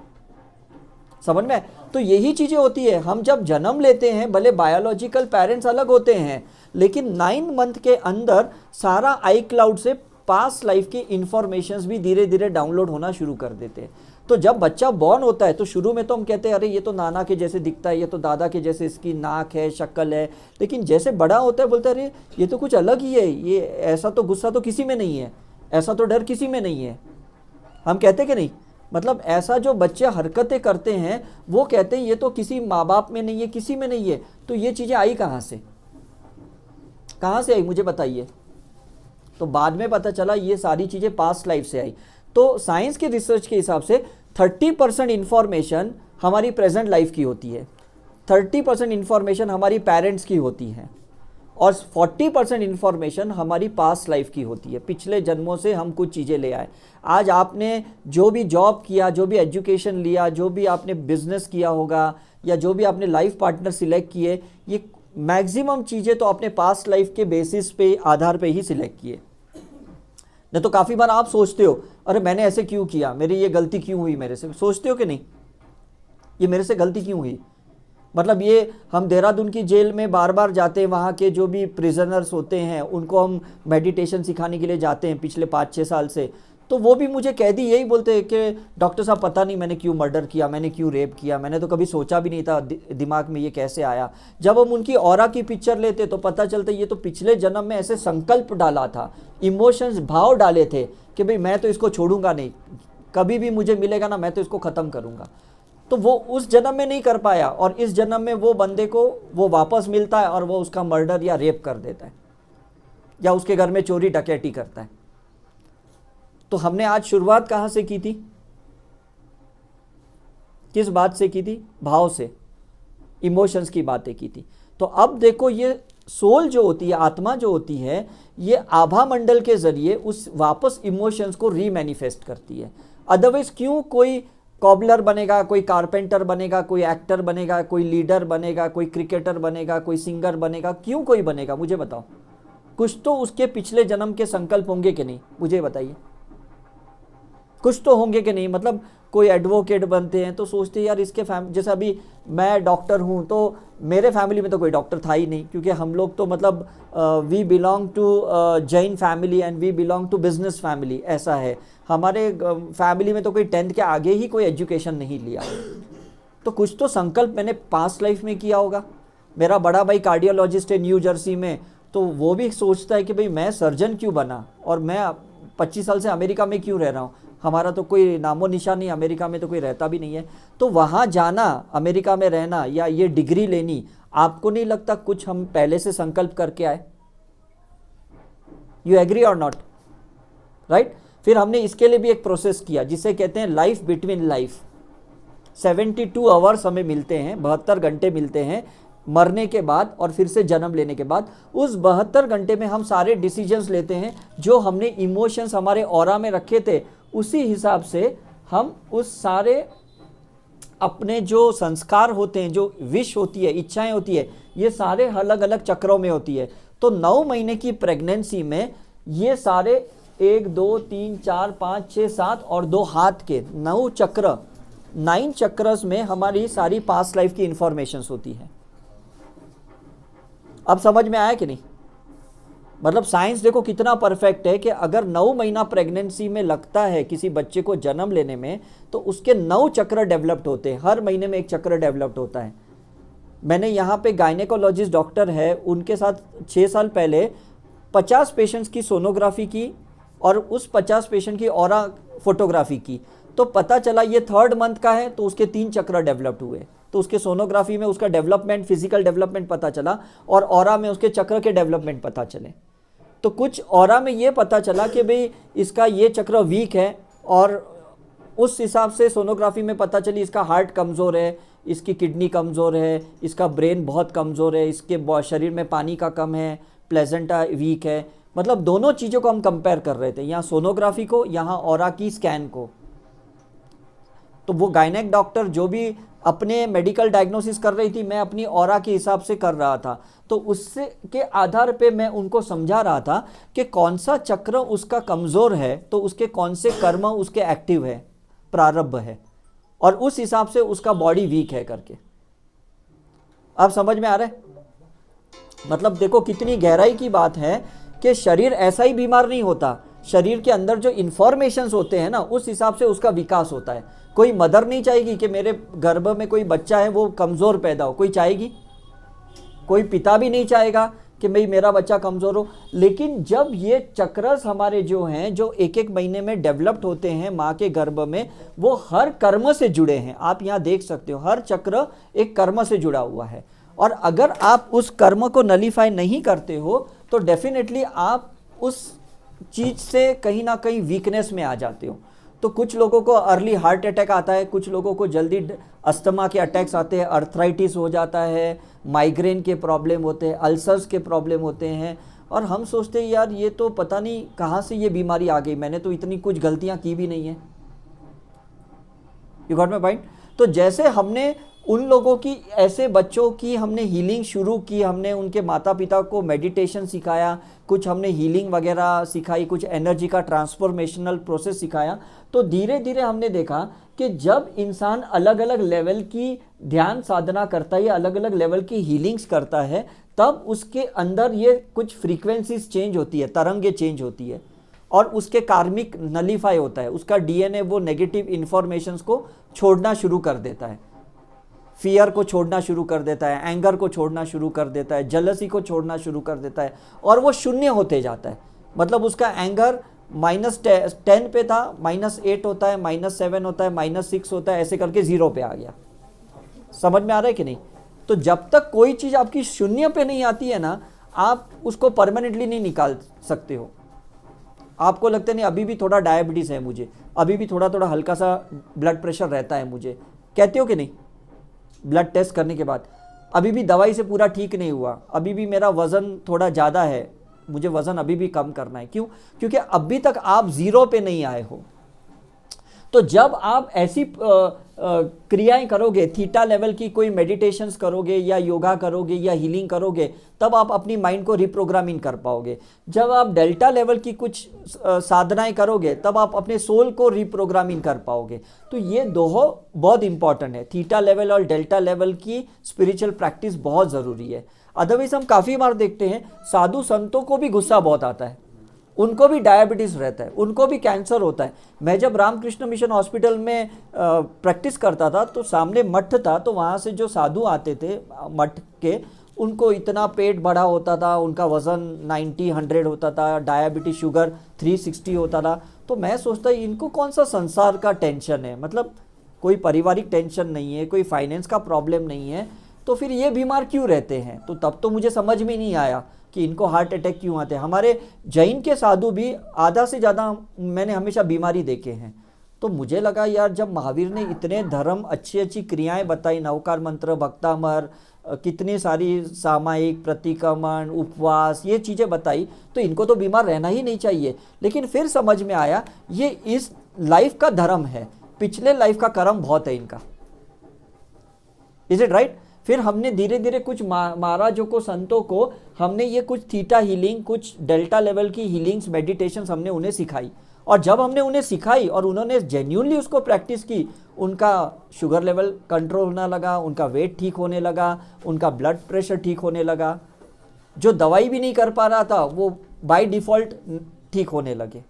समझ में? तो यही चीज़ें होती है। हम जब जन्म लेते हैं, भले बायोलॉजिकल पेरेंट्स अलग होते हैं, लेकिन 9 मंथ के अंदर सारा आई क्लाउड से पास्ट लाइफ की इंफॉर्मेशंस भी धीरे धीरे डाउनलोड होना शुरू कर देते हैं। तो जब बच्चा बॉर्न होता है, तो शुरू में तो हम कहते हैं अरे ये तो नाना के जैसे दिखता है, ये तो दादा के जैसे इसकी नाक है, शक्ल है, लेकिन जैसे बड़ा होता है बोलता है अरे ये तो कुछ अलग ही है, ये ऐसा तो गुस्सा तो किसी में नहीं है, ऐसा तो डर किसी में नहीं है। हम कहते कि नहीं? मतलब ऐसा जो बच्चे हरकतें करते हैं, वो कहते हैं ये तो किसी माँ बाप में नहीं है, किसी में नहीं है। तो ये चीज़ें आई कहाँ से? कहाँ से आई मुझे बताइए। तो बाद में पता चला ये सारी चीज़ें पास्ट लाइफ से आई। तो साइंस के रिसर्च के हिसाब से 30% इंफॉर्मेशन हमारी प्रेजेंट लाइफ की होती है, 30% इंफॉर्मेशन हमारी पेरेंट्स की होती है, और 40% इंफॉर्मेशन हमारी पास्ट लाइफ की होती है। पिछले जन्मों से हम कुछ चीज़ें ले आए। आज आपने जो भी जॉब किया, जो भी एजुकेशन लिया, जो भी आपने बिजनेस किया होगा, या जो भी आपने लाइफ पार्टनर सिलेक्ट किए, ये मैक्सिमम चीज़ें तो अपने पास्ट लाइफ के बेसिस पे, आधार पे ही सिलेक्ट किए। नहीं तो काफ़ी बार आप सोचते हो अरे मैंने ऐसे क्यों किया, मेरी ये गलती क्यों हुई मेरे से? सोचते हो कि नहीं, ये मेरे से गलती क्यों हुई? मतलब ये हम देहरादून की जेल में बार बार जाते हैं, वहाँ के जो भी प्रिजनर्स होते हैं उनको हम मेडिटेशन सिखाने के लिए जाते हैं पिछले 5-6 साल से। तो वो भी मुझे कैदी यही बोलते हैं कि डॉक्टर साहब पता नहीं मैंने क्यों मर्डर किया, मैंने क्यों रेप किया, मैंने तो कभी सोचा भी नहीं था, दिमाग में ये कैसे आया। जब हम उनकी ऑरा की पिक्चर लेते तो पता चलता ये तो पिछले जन्म में ऐसे संकल्प डाला था, इमोशंस, भाव डाले थे कि भाई मैं तो इसको छोड़ूंगा नहीं, कभी भी मुझे मिलेगा ना मैं तो इसको ख़त्म करूँगा। तो वो उस जन्म में नहीं कर पाया, और इस जन्म में वो बंदे को वो वापस मिलता है और वो उसका मर्डर या रेप कर देता है, या उसके घर में चोरी डकैती करता है। तो हमने आज शुरुआत कहाँ से की थी? किस बात से की थी? भाव से, इमोशंस की बातें की थी। तो अब देखो ये सोल जो होती है, आत्मा जो होती है, ये आभा मंडल के जरिए उस वापस इमोशंस को रीमैनिफेस्ट करती है। अदरवाइज क्यों कोई कॉबलर बनेगा, कोई कारपेंटर बनेगा, कोई एक्टर बनेगा, कोई लीडर बनेगा, कोई क्रिकेटर बनेगा, कोई सिंगर बनेगा, क्यों कोई बनेगा? मुझे बताओ। कुछ तो उसके पिछले जन्म के संकल्प होंगे कि नहीं, मुझे बताइए। कुछ तो होंगे कि नहीं। मतलब कोई एडवोकेट बनते हैं तो सोचते हैं यार इसके जैसे अभी मैं डॉक्टर हूँ, तो मेरे फैमिली में तो कोई डॉक्टर था ही नहीं, क्योंकि हम लोग तो मतलब we belong to Jain family and we belong to business family, ऐसा है। हमारे फैमिली में तो कोई 10th के आगे ही कोई एजुकेशन नहीं लिया। तो कुछ तो संकल्प मैंने पास्ट लाइफ में किया होगा। मेरा बड़ा भाई कार्डियोलॉजिस्ट है न्यू जर्सी में, तो वो भी सोचता है कि भाई मैं सर्जन क्यों बना और मैं 25 साल से अमेरिका में क्यों रह रहा हूँ। हमारा तो कोई नामो निशान नहीं, अमेरिका में तो कोई रहता भी नहीं है। तो वहाँ जाना, अमेरिका में रहना या ये डिग्री लेनी, आपको नहीं लगता कुछ हम पहले से संकल्प करके आए? यू एग्री और नॉट, राइट? फिर हमने इसके लिए भी एक प्रोसेस किया जिसे कहते हैं लाइफ बिटवीन लाइफ। 72 आवर्स हमें मिलते हैं, 72 घंटे मिलते हैं मरने के बाद और फिर से जन्म लेने के बाद। उस 72 घंटे में हम सारे डिसीजंस लेते हैं, जो हमने इमोशंस हमारे ऑरा में रखे थे उसी हिसाब से हम उस सारे अपने जो संस्कार होते हैं, जो विश होती है, इच्छाएं होती है, ये सारे अलग अलग चक्रों में होती है। तो 9 महीने की प्रेगनेंसी में ये सारे 1 2 3 4 5 6 7 और 2 हाथ के 9 चक्र, 9 चक्रस में हमारी सारी पास्ट लाइफ की इंफॉर्मेशंस होती है। अब समझ में आया कि नहीं? मतलब साइंस देखो कितना परफेक्ट है कि अगर 9 महीना प्रेगनेंसी में लगता है किसी बच्चे को जन्म लेने में, तो उसके 9 चक्र डेवलप्ड होते हैं, हर महीने में एक चक्र डेवलप्ड होता है। मैंने यहाँ पे गायनेकोलॉजिस्ट डॉक्टर है, उनके साथ 6 साल पहले 50 पेशेंट्स की सोनोग्राफी की और उस 50 पेशेंट की ऑरा फोटोग्राफी की, तो पता चला ये 3rd मंथ का है तो उसके 3 चक्र डेवलप्ड हुए। तो उसके सोनोग्राफी में उसका डेवलपमेंट, फिजिकल डेवलपमेंट पता चला और ऑरा में उसके चक्र के डेवलपमेंट पता चले। तो कुछ ऑरा में ये पता चला कि भाई इसका ये चक्र वीक है, और उस हिसाब से सोनोग्राफी में पता चली इसका हार्ट कमज़ोर है, इसकी किडनी कमज़ोर है, इसका ब्रेन बहुत कमज़ोर है, इसके शरीर में पानी का कम है, प्लेजेंटा वीक है। मतलब दोनों चीज़ों को हम कंपेयर कर रहे थे, यहाँ सोनोग्राफी को, यहाँ ऑरा की स्कैन को। तो वो गायनेक डॉक्टर जो भी अपने मेडिकल डायग्नोसिस कर रही थी, मैं अपनी ऑरा के हिसाब से कर रहा था। तो उससे के आधार पे मैं उनको समझा रहा था कि कौन सा चक्र उसका कमज़ोर है, तो उसके कौन से कर्म उसके एक्टिव है, प्रारब्ध है, और उस हिसाब से उसका बॉडी वीक है करके। अब समझ में आ रहा है? मतलब देखो कितनी गहराई की बात है कि शरीर ऐसा ही बीमार नहीं होता, शरीर के अंदर जो इंफॉर्मेशंस होते हैं ना, उस हिसाब से उसका विकास होता है। कोई मदर नहीं चाहेगी कि मेरे गर्भ में कोई बच्चा है वो कमज़ोर पैदा हो, कोई चाहेगी? कोई पिता भी नहीं चाहेगा कि भाई मेरा बच्चा कमज़ोर हो। लेकिन जब ये चक्रस हमारे जो हैं, जो 1-1 महीने में डेवलप्ड होते हैं माँ के गर्भ में, वो हर कर्म से जुड़े हैं। आप यहाँ देख सकते हो, हर चक्र एक कर्म से जुड़ा हुआ है, और अगर आप उस कर्म को नलीफाई नहीं करते हो तो डेफिनेटली आप उस चीज़ से कहीं ना कहीं वीकनेस में आ जाते हो। तो कुछ लोगों को अर्ली हार्ट अटैक आता है, कुछ लोगों को जल्दी अस्थमा के अटैक्स आते हैं, अर्थराइटिस हो जाता है, माइग्रेन के प्रॉब्लम होते हैं, अल्सर्स के प्रॉब्लम होते हैं। और हम सोचते हैं यार ये तो पता नहीं कहाँ से ये बीमारी आ गई, मैंने तो इतनी कुछ गलतियाँ की भी नहीं है। You got my point? तो जैसे हमने उन लोगों की, ऐसे बच्चों की हमने हीलिंग शुरू की, हमने उनके माता पिता को मेडिटेशन सिखाया, कुछ हमने हीलिंग वगैरह सिखाई, कुछ एनर्जी का ट्रांसफॉर्मेशनल प्रोसेस सिखाया, तो धीरे धीरे हमने देखा कि जब इंसान अलग अलग लेवल की ध्यान साधना करता है या अलग अलग लेवल की हीलिंग्स करता है, तब उसके अंदर ये कुछ फ्रीक्वेंसीज चेंज होती है, तरंगे चेंज होती है, और उसके कार्मिक नलीफाई होता है, उसका डीएनए वो नेगेटिव इन्फॉर्मेशंस को छोड़ना शुरू कर देता है, फियर को छोड़ना शुरू कर देता है, एंगर को छोड़ना शुरू कर देता है, जलसी को छोड़ना शुरू कर देता है, और वो शून्य होते जाता है। मतलब उसका एंगर -10 पे था, -8 होता है, -7 होता है, -6 होता है, ऐसे करके 0 पे आ गया। समझ में आ रहा है कि नहीं? तो जब तक कोई चीज़ आपकी शून्य पे नहीं आती है ना, आप उसको परमानेंटली नहीं निकाल सकते हो। आपको लगता नहीं अभी भी थोड़ा डायबिटीज़ है मुझे, अभी भी थोड़ा थोड़ा हल्का सा ब्लड प्रेशर रहता है मुझे, कहते हो कि नहीं? ब्लड टेस्ट करने के बाद अभी भी दवाई से पूरा ठीक नहीं हुआ, अभी भी मेरा वज़न थोड़ा ज़्यादा है, मुझे वज़न अभी भी कम करना है। क्यों? क्योंकि अभी तक आप 0 पे नहीं आए हो। तो जब आप ऐसी क्रियाएं करोगे, थीटा लेवल की कोई मेडिटेशंस करोगे या योगा करोगे या हीलिंग करोगे, तब आप अपनी माइंड को रिप्रोग्रामिंग कर पाओगे। जब आप डेल्टा लेवल की कुछ साधनाएं करोगे, तब आप अपने सोल को रिप्रोग्रामिंग कर पाओगे। तो ये दोनों बहुत इंपॉर्टेंट है, थीटा लेवल और डेल्टा लेवल की स्पिरिचुअल प्रैक्टिस बहुत ज़रूरी है। अदरवाइज हम काफ़ी बार देखते हैं साधु संतों को भी गुस्सा बहुत आता है, उनको भी डायबिटीज़ रहता है, उनको भी कैंसर होता है। मैं जब रामकृष्ण मिशन हॉस्पिटल में प्रैक्टिस करता था, तो सामने मठ था, तो वहाँ से जो साधु आते थे मठ के, उनको इतना पेट बड़ा होता था, उनका वज़न 90-100 होता था, डायबिटीज शुगर 360 होता था। तो तो मैं सोचता इनको कौन सा संसार का टेंशन है, मतलब कोई पारिवारिक टेंशन नहीं है, कोई फाइनेंस का प्रॉब्लम नहीं है, तो फिर ये बीमार क्यों रहते हैं। तो तब तो मुझे समझ में नहीं आया कि इनको हार्ट अटैक क्यों आते हैं। हमारे जैन के साधु भी आधा से ज़्यादा मैंने हमेशा बीमारी देखे हैं। तो मुझे लगा यार, जब महावीर ने इतने धर्म अच्छी अच्छी क्रियाएं बताई, नवकार मंत्र, भक्तामर, कितनी सारी सामायिक प्रतिक्रमण, उपवास, ये चीज़ें बताई, तो इनको तो बीमार रहना ही नहीं चाहिए। लेकिन फिर समझ में आया ये इस लाइफ का धर्म है, पिछले लाइफ का कर्म बहुत है इनका। Is it right? फिर हमने धीरे धीरे कुछ महाराजों को, संतों को हमने ये कुछ थीटा हीलिंग, कुछ डेल्टा लेवल की हीलिंग्स, मेडिटेशंस हमने उन्हें सिखाई। और जब हमने उन्हें सिखाई और उन्होंने जेन्युइनली उसको प्रैक्टिस की, उनका शुगर लेवल कंट्रोल होने लगा, उनका वेट ठीक होने लगा, उनका ब्लड प्रेशर ठीक होने लगा, जो दवाई भी नहीं कर पा रहा था वो बाय डिफ़ॉल्ट ठीक होने लगे।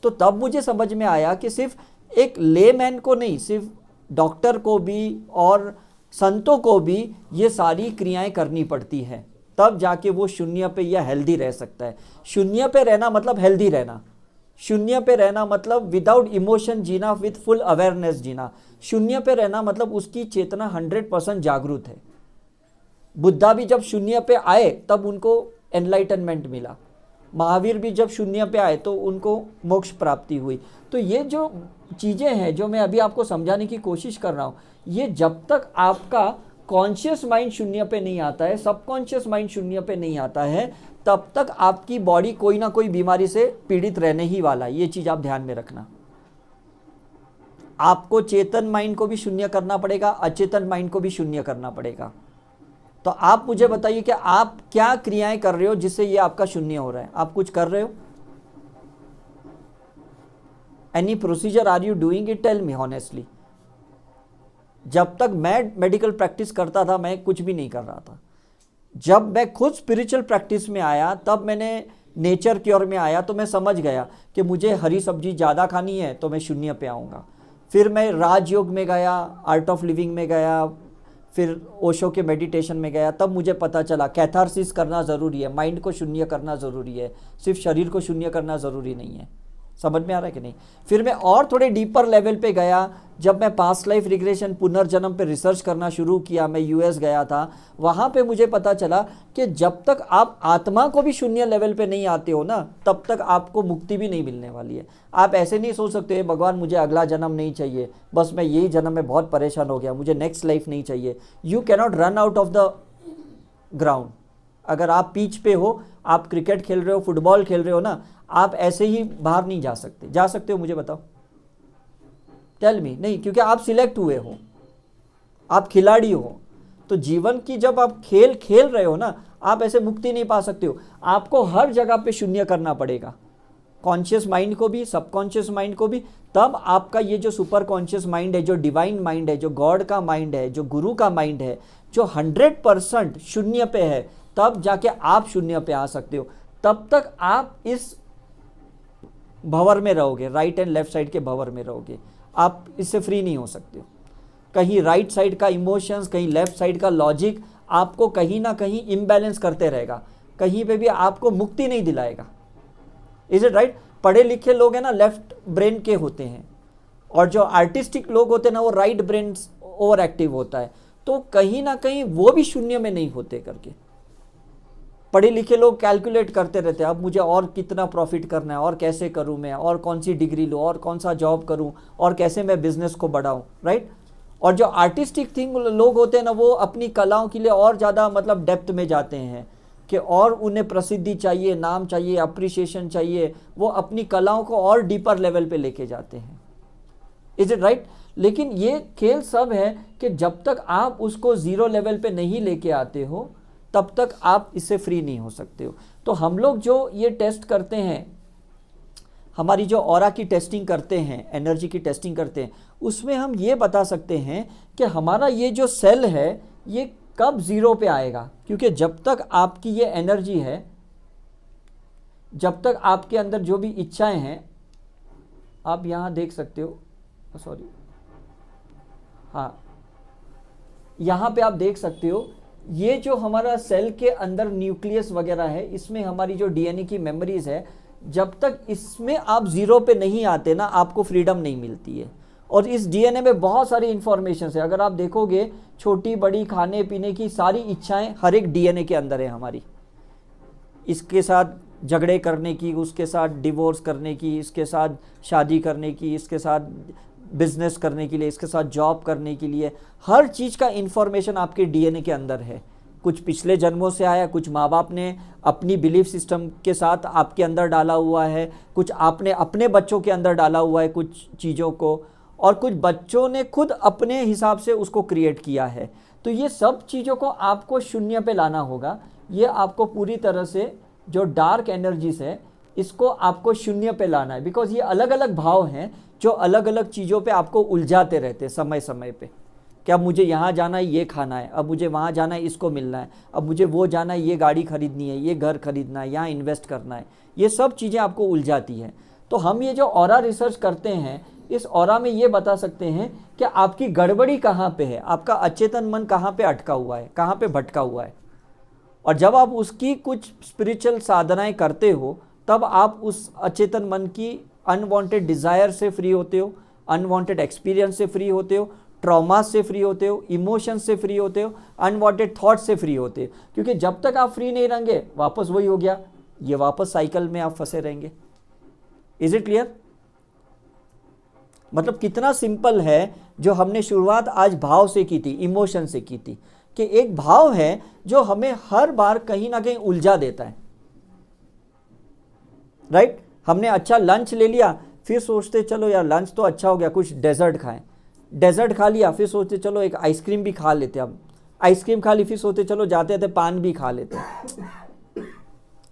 तो तब मुझे समझ में आया कि सिर्फ एक लेमैन को नहीं, सिर्फ डॉक्टर को भी और संतों को भी ये सारी क्रियाएं करनी पड़ती है, तब जाके वो शून्य पे या हेल्दी रह सकता है। शून्य पे रहना मतलब हेल्दी रहना, शून्य पे रहना मतलब विदाउट इमोशन जीना, विथ फुल अवेयरनेस जीना। शून्य पे रहना मतलब उसकी चेतना 100% जागरूक है। बुद्धा भी जब शून्य पे आए तब उनको एनलाइटनमेंट मिला, महावीर भी जब शून्य पे आए तो उनको मोक्ष प्राप्ति हुई। तो ये जो चीज़ें हैं जो मैं अभी आपको समझाने की कोशिश कर रहा हूँ, ये जब तक आपका कॉन्शियस माइंड शून्य पे नहीं आता है, सबकॉन्शियस माइंड शून्य पे नहीं आता है, तब तक आपकी बॉडी कोई ना कोई बीमारी से पीड़ित रहने ही वाला है। ये चीज़ आप ध्यान में रखना। आपको चेतन माइंड को भी शून्य करना पड़ेगा, अचेतन माइंड को भी शून्य करना पड़ेगा। तो आप मुझे बताइए कि आप क्या क्रियाएं कर रहे हो जिससे ये आपका शून्य हो रहा है? आप कुछ कर रहे हो? Any procedure are you doing it? Tell me honestly. जब तक मैं मेडिकल प्रैक्टिस करता था मैं कुछ भी नहीं कर रहा था। जब मैं खुद स्पिरिचुअल प्रैक्टिस में आया, तब मैंने नेचर क्योर में आया, तो मैं समझ गया कि मुझे हरी सब्जी ज़्यादा खानी है तो मैं शून्य पे आऊँगा। फिर मैं राजयोग में गया, आर्ट ऑफ लिविंग में गया, फिर ओशो के मेडिटेशन में गया, तब मुझे पता चला कैथारसिस करना ज़रूरी है, माइंड को शून्य करना ज़रूरी है, सिर्फ शरीर को शून्य करना ज़रूरी नहीं है। समझ में आ रहा है कि नहीं? फिर मैं और थोड़े डीपर लेवल पे गया, जब मैं पास्ट लाइफ रिग्रेशन, पुनर्जन्म पे रिसर्च करना शुरू किया, मैं यूएस गया था, वहाँ पे मुझे पता चला कि जब तक आप आत्मा को भी शून्य लेवल पे नहीं आते हो ना, तब तक आपको मुक्ति भी नहीं मिलने वाली है। आप ऐसे नहीं सोच सकते भगवान मुझे अगला जन्म नहीं चाहिए, बस मैं यही जन्म में बहुत परेशान हो गया, मुझे नेक्स्ट लाइफ नहीं चाहिए। You cannot run out of the ground. अगर आप पिच पे हो, आप क्रिकेट खेल रहे हो, फुटबॉल खेल रहे हो ना, आप ऐसे ही बाहर नहीं जा सकते। जा सकते हो? मुझे बताओ, टेल मी। नहीं, क्योंकि आप सिलेक्ट हुए हो, आप खिलाड़ी हो। तो जीवन की जब आप खेल खेल रहे हो ना, आप ऐसे मुक्ति नहीं पा सकते हो। आपको हर जगह पे शून्य करना पड़ेगा, कॉन्शियस माइंड को भी, सबकॉन्शियस माइंड को भी। तब आपका ये जो सुपर कॉन्शियस माइंड है, जो डिवाइन माइंड है, जो गॉड का माइंड है, जो गुरु का माइंड है, जो 100% शून्य पे है, तब जाके आप शून्य पे आ सकते हो। तब तक आप इस भंवर में रहोगे, राइट एंड लेफ्ट साइड के भंवर में रहोगे, आप इससे फ्री नहीं हो सकते हो। कहीं राइट साइड का इमोशंस, कहीं लेफ्ट साइड का लॉजिक आपको कहीं ना कहीं इम्बैलेंस करते रहेगा, कहीं पे भी आपको मुक्ति नहीं दिलाएगा। Is it right? पढ़े लिखे लोग हैं ना, लेफ्ट ब्रेन के होते हैं, और जो आर्टिस्टिक लोग होते हैं ना, वो राइट ब्रेन ओवर एक्टिव होता है। तो कहीं ना कहीं वो भी शून्य में नहीं होते करके। पढ़े लिखे लोग कैलकुलेट करते रहते हैं, अब मुझे और कितना प्रॉफिट करना है, और कैसे करूं मैं, और कौन सी डिग्री लूँ, और कौन सा जॉब करूं, और कैसे मैं बिजनेस को बढ़ाऊं, राइट? और जो आर्टिस्टिक थिंग लोग होते हैं ना, वो अपनी कलाओं के लिए और ज़्यादा मतलब डेप्थ में जाते हैं कि और उन्हें प्रसिद्धि चाहिए, नाम चाहिए, अप्रिसिएशन चाहिए, वो अपनी कलाओं को और डीपर लेवल पे लेके जाते हैं। Is it right? लेकिन ये खेल सब है कि जब तक आप उसको ज़ीरो लेवल पे नहीं लेके आते हो, तब तक आप इससे फ्री नहीं हो सकते हो। तो हम लोग जो ये टेस्ट करते हैं, हमारी जो ऑरा की टेस्टिंग करते हैं, एनर्जी की टेस्टिंग करते हैं, उसमें हम ये बता सकते हैं कि हमारा ये जो सेल है ये कब ज़ीरो पे आएगा। क्योंकि जब तक आपकी ये एनर्जी है, जब तक आपके अंदर जो भी इच्छाएं हैं, आप यहाँ देख सकते हो, सॉरी, हाँ, यहाँ पे आप देख सकते हो, ये जो हमारा सेल के अंदर न्यूक्लियस वगैरह है, इसमें हमारी जो डीएनए की मेमोरीज है, जब तक इसमें आप जीरो पे नहीं आते ना, आपको फ्रीडम नहीं मिलती है। और इस डीएनए में बहुत सारी इंफॉर्मेशन है। अगर आप देखोगे, छोटी बड़ी खाने पीने की सारी इच्छाएं हर एक डीएनए के अंदर है हमारी। इसके साथ झगड़े करने की, उसके साथ डिवोर्स करने की, इसके साथ शादी करने की, इसके साथ बिजनेस करने के लिए, इसके साथ जॉब करने के लिए, हर चीज़ का इंफॉर्मेशन आपके डीएनए के अंदर है। कुछ पिछले जन्मों से आया, कुछ माँ बाप ने अपनी बिलीफ सिस्टम के साथ आपके अंदर डाला हुआ है, कुछ आपने अपने बच्चों के अंदर डाला हुआ है कुछ चीज़ों को, और कुछ बच्चों ने खुद अपने हिसाब से उसको क्रिएट किया है। तो ये सब चीज़ों को आपको शून्य पे लाना होगा। ये आपको पूरी तरह से जो डार्क एनर्जीज है, इसको आपको शून्य पे लाना है। बिकॉज ये अलग अलग भाव हैं जो अलग अलग चीज़ों पे आपको उलझाते रहते हैं समय समय पे। कि अब मुझे यहाँ जाना है, ये खाना है, अब मुझे वहाँ जाना है, इसको मिलना है, अब मुझे वो जाना है, ये गाड़ी खरीदनी है, ये घर खरीदना है, यहाँ इन्वेस्ट करना है। ये सब चीज़ें आपको उलझाती हैं। तो हम ये जो ऑरा रिसर्च करते हैं, इस ऑरा में ये बता सकते हैं कि आपकी गड़बड़ी कहाँ पे है, आपका अचेतन मन कहाँ पे अटका हुआ है, कहाँ पे भटका हुआ है। और जब आप उसकी कुछ स्पिरिचुअल साधनाएं करते हो, तब आप उस अचेतन मन की अनवांटेड डिज़ायर से फ्री होते हो, अनवांटेड एक्सपीरियंस से फ्री होते हो, ट्रॉमा से फ्री होते हो, इमोशन से फ्री होते हो, अनवांटेड थॉट से फ्री होते हो। क्योंकि जब तक आप फ्री नहीं रहेंगे, वापस वही हो गया, ये वापस साइकिल में आप फंसे रहेंगे। Is it clear? मतलब कितना सिंपल है जो हमने शुरुआत आज भाव से की थी, इमोशन से की थी, कि एक भाव है जो हमें हर बार कहीं ना कहीं उलझा देता है। राइट? हमने अच्छा लंच ले लिया, फिर सोचते चलो यार लंच तो अच्छा हो गया, कुछ डेजर्ट खाएं। डेजर्ट खा लिया, फिर सोचते चलो एक आइसक्रीम भी खा लेते हैं। अब आइसक्रीम खा ली, फिर सोचते चलो जाते थे पान भी खा लेते हैं।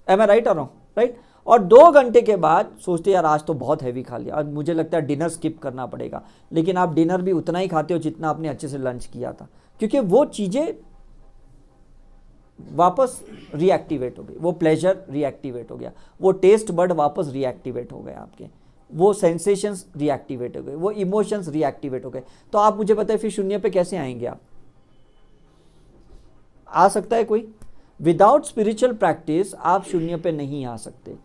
एम आई राइट और रॉन्ग? राइट? और 2 घंटे के बाद सोचते यार आज तो बहुत हैवी खा लिया, आज मुझे लगता है डिनर स्किप करना पड़ेगा। लेकिन आप डिनर भी उतना ही खाते हो जितना आपने अच्छे से लंच किया था, क्योंकि वो चीज़ें वापस रीएक्टिवेट हो गई, वो प्लेजर रीएक्टिवेट हो गया, वो टेस्ट बड वापस रीएक्टिवेट हो गए आपके, वो सेंसेशंस रीएक्टिवेट हो गए, वो इमोशंस रीएक्टिवेट हो गए। तो आप मुझे बताइए फिर शून्य पे कैसे आएंगे आप? आ सकता है कोई? विदाउट स्पिरिचुअल प्रैक्टिस आप शून्य पे नहीं आ सकते।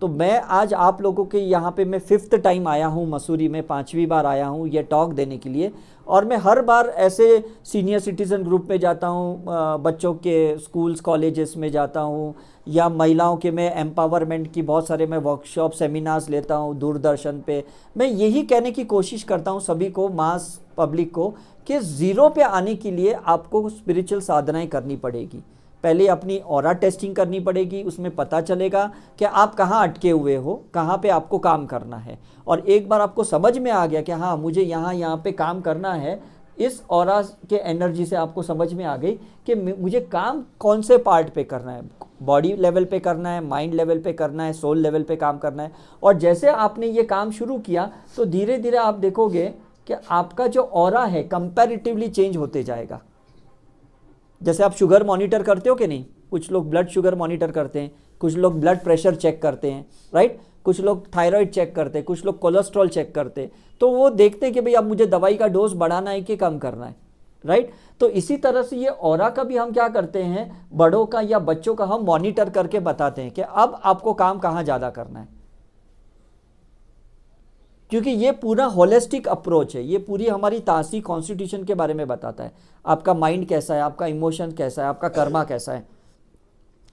तो मैं आज आप लोगों के यहाँ पे मैं 5th टाइम आया हूँ मसूरी में, 5वीं बार आया हूँ ये टॉक देने के लिए। और मैं हर बार ऐसे सीनियर सिटीज़न ग्रुप में जाता हूँ, बच्चों के स्कूल्स कॉलेजेस में जाता हूँ, या महिलाओं के मैं एम्पावरमेंट की बहुत सारे मैं वर्कशॉप सेमिनार्स लेता हूँ दूरदर्शन पे। मैं यही कहने की कोशिश करता हूँ सभी को, मास पब्लिक को, कि ज़ीरो पे आने के लिए आपको स्पिरिचुअल साधनाएं करनी पड़ेगी। पहले अपनी ऑरा टेस्टिंग करनी पड़ेगी, उसमें पता चलेगा कि आप कहाँ अटके हुए हो, कहाँ पे आपको काम करना है। और एक बार आपको समझ में आ गया कि हाँ मुझे यहाँ पे काम करना है, इस ऑरा के एनर्जी से आपको समझ में आ गई कि मुझे काम कौन से पार्ट पे करना है, बॉडी लेवल पे करना है, माइंड लेवल पे करना है, सोल लेवल पे काम करना है। और जैसे आपने ये काम शुरू किया तो धीरे धीरे आप देखोगे कि आपका जो ऑरा है कंपैरेटिवली चेंज होते जाएगा। जैसे आप शुगर मॉनिटर करते हो कि नहीं, कुछ लोग ब्लड शुगर मॉनिटर करते हैं, कुछ लोग ब्लड प्रेशर चेक करते हैं, राइट? कुछ लोग थायराइड चेक करते हैं, कुछ लोग कोलेस्ट्रॉल चेक करते हैं। तो वो देखते हैं कि भाई अब मुझे दवाई का डोज बढ़ाना है कि कम करना है, राइट? तो इसी तरह से ये ऑरा का भी हम क्या करते हैं, बड़ों का या बच्चों का हम मॉनिटर करके बताते हैं कि अब आपको काम कहाँ ज़्यादा करना है। क्योंकि ये पूरा होलिस्टिक अप्रोच है, ये पूरी हमारी तासी कॉन्स्टिट्यूशन के बारे में बताता है। आपका माइंड कैसा है, आपका इमोशन कैसा है, आपका कर्मा कैसा है,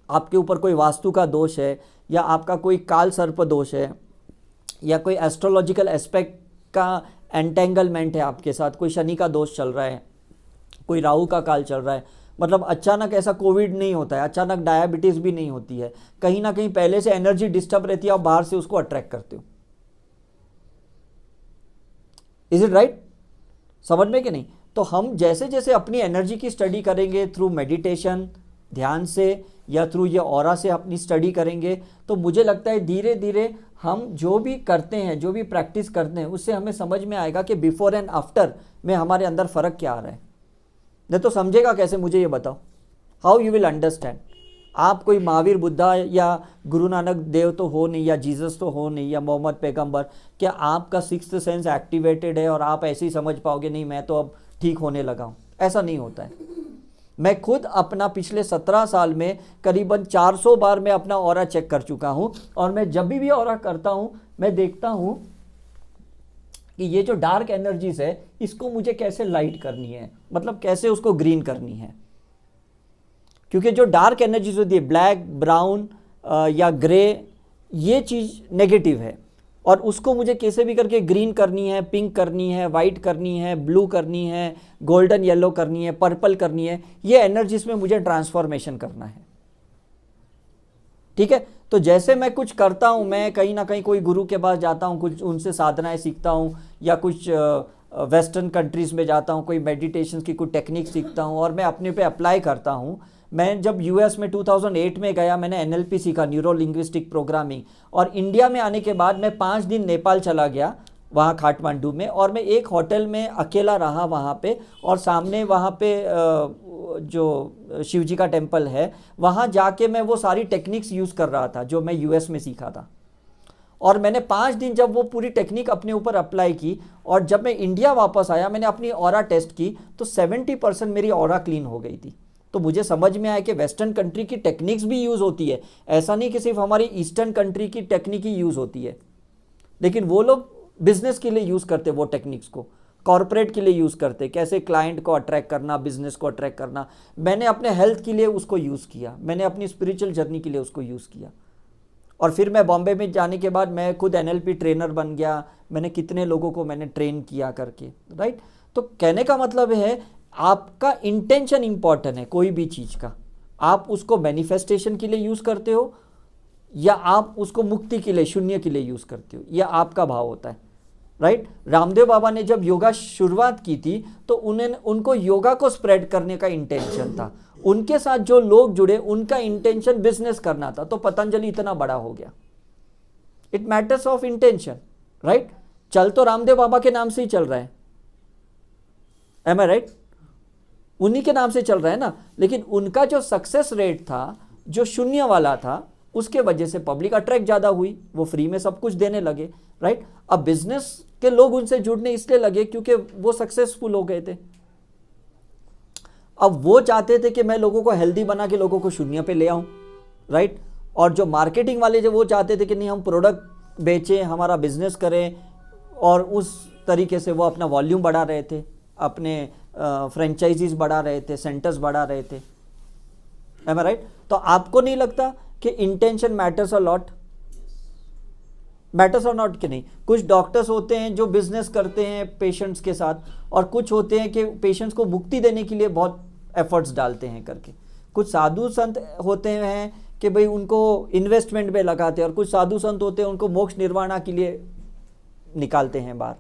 आपके ऊपर कोई वास्तु का दोष है, या आपका कोई काल सर्प दोष है, या कोई एस्ट्रोलॉजिकल एस्पेक्ट का एंटेंगलमेंट है आपके साथ, कोई शनि का दोष चल रहा है, कोई राहु का काल चल रहा है। मतलब अचानक ऐसा कोविड नहीं होता है, अचानक डायबिटीज़ भी नहीं होती है, कहीं ना कहीं पहले से एनर्जी डिस्टर्ब रहती है, आप बाहर से उसको अट्रैक्ट करते हो। Is it right? समझ में कि नहीं? तो हम जैसे जैसे अपनी एनर्जी की स्टडी करेंगे थ्रू मेडिटेशन, ध्यान से, या थ्रू ये ऑरा से अपनी स्टडी करेंगे, तो मुझे लगता है धीरे धीरे हम जो भी करते हैं, जो भी प्रैक्टिस करते हैं, उससे हमें समझ में आएगा कि बिफोर एंड आफ्टर में हमारे अंदर फ़र्क क्या आ रहा है। नहीं तो समझेगा कैसे, मुझे ये बताओ, हाउ यू विल अंडरस्टैंड? आप कोई महावीर बुद्धा या गुरु नानक देव तो हो नहीं, या जीसस तो हो नहीं, या मोहम्मद पैगंबर। क्या आपका सिक्स्थ सेंस एक्टिवेटेड है और आप ऐसे ही समझ पाओगे नहीं मैं तो अब ठीक होने लगा हूँ? ऐसा नहीं होता है। मैं खुद अपना पिछले 17 साल में करीबन 400 बार मैं अपना ऑरा चेक कर चुका हूं, और मैं जब भी ऑरा करता हूं मैं देखता हूं कि ये जो डार्क एनर्जीज है इसको मुझे कैसे लाइट करनी है, मतलब कैसे उसको ग्रीन करनी है। क्योंकि जो डार्क एनर्जीज होती है ब्लैक, ब्राउन या ग्रे, ये चीज़ नेगेटिव है, और उसको मुझे कैसे भी करके ग्रीन करनी है, पिंक करनी है, वाइट करनी है, ब्लू करनी है, गोल्डन येलो करनी है, पर्पल करनी है, ये एनर्जीज में मुझे ट्रांसफॉर्मेशन करना है। ठीक है, तो जैसे मैं कुछ करता हूँ, मैं कहीं ना कहीं कोई गुरु के पास जाता हूँ, कुछ उनसे साधनाएं सीखता हूँ, या कुछ वेस्टर्न कंट्रीज़ में जाता हूँ, कोई मेडिटेशन की कुछ टेक्निक सीखता हूँ और मैं अपने पे अप्लाई करता हूँ। मैं जब यूएस में 2008 में गया, मैंने एनएलपी सीखा, न्यूरो लिंग्विस्टिक प्रोग्रामिंग, और इंडिया में आने के बाद मैं 5 दिन नेपाल चला गया, वहाँ काठमांडू में, और मैं एक होटल में अकेला रहा वहाँ पे, और सामने वहाँ पे जो शिव जी का टेम्पल है वहाँ जाके मैं वो सारी टेक्निक्स यूज़ कर रहा था जो मैं यूएस में सीखा था। और मैंने 5 दिन जब वो पूरी टेक्निक अपने ऊपर अप्लाई की, और जब मैं इंडिया वापस आया मैंने अपनी ऑरा टेस्ट की तो 70% मेरी ऑरा क्लीन हो गई थी। तो मुझे समझ में आया कि वेस्टर्न कंट्री की टेक्निक्स भी यूज़ होती है, ऐसा नहीं कि सिर्फ हमारी ईस्टर्न कंट्री की टेक्निक ही यूज़ होती है। लेकिन वो लोग बिजनेस के लिए यूज़ करते वो टेक्निक्स को, कॉर्पोरेट के लिए यूज़ करते, कैसे क्लाइंट को अट्रैक्ट करना, बिजनेस को अट्रैक्ट करना। मैंने अपने हेल्थ के लिए उसको यूज़ किया, मैंने अपनी स्पिरिचुअल जर्नी के लिए उसको यूज़ किया। और फिर मैं बॉम्बे में जाने के बाद मैं खुद एनएलपी ट्रेनर बन गया, मैंने कितने लोगों को मैंने ट्रेन किया करके, राइट। तो कहने का मतलब है आपका इंटेंशन इंपॉर्टेंट है कोई भी चीज़ का। आप उसको मैनिफेस्टेशन के लिए यूज़ करते हो या आप उसको मुक्ति के लिए, शून्य के लिए यूज़ करते हो, यह आपका भाव होता है, राइट। रामदेव बाबा ने जब योगा शुरुआत की थी तो उनको योगा को स्प्रेड करने का इंटेंशन था, उनके साथ जो लोग जुड़े उनका इंटेंशन बिजनेस करना था, तो पतंजलि इतना बड़ा हो गया। It matters of intention, right. चल तो रामदेव बाबा के नाम से ही चल रहा है, एम आई राइट, उन्हीं के नाम से चल रहा है ना, लेकिन उनका जो सक्सेस रेट था, जो शून्य वाला था, उसके वजह से पब्लिक अट्रैक्ट ज़्यादा हुई, वो फ्री में सब कुछ देने लगे, राइट। अब बिजनेस के लोग उनसे जुड़ने इसलिए लगे क्योंकि वो सक्सेसफुल हो गए थे। अब वो चाहते थे कि मैं लोगों को हेल्दी बना के लोगों को शून्य पे ले आऊं, राइट। और जो मार्केटिंग वाले जो वो चाहते थे कि नहीं हम प्रोडक्ट बेचें, हमारा बिजनेस करें, और उस तरीके से वो अपना वॉल्यूम बढ़ा रहे थे, अपने फ्रेंचाइजीज बढ़ा रहे थे, सेंटर्स बढ़ा रहे थे, एम आई राइट। तो आपको नहीं लगता कि intention matters a lot, matters और नॉट कि नहीं। कुछ डॉक्टर्स होते हैं जो बिजनेस करते हैं पेशेंट्स के साथ, और कुछ होते हैं कि पेशेंट्स को मुक्ति देने के लिए बहुत एफर्ट्स डालते हैं करके। कुछ साधु संत होते हैं कि भाई उनको इन्वेस्टमेंट में लगाते हैं, और कुछ साधु संत होते हैं उनको मोक्ष निर्वाणा के लिए निकालते हैं बाहर।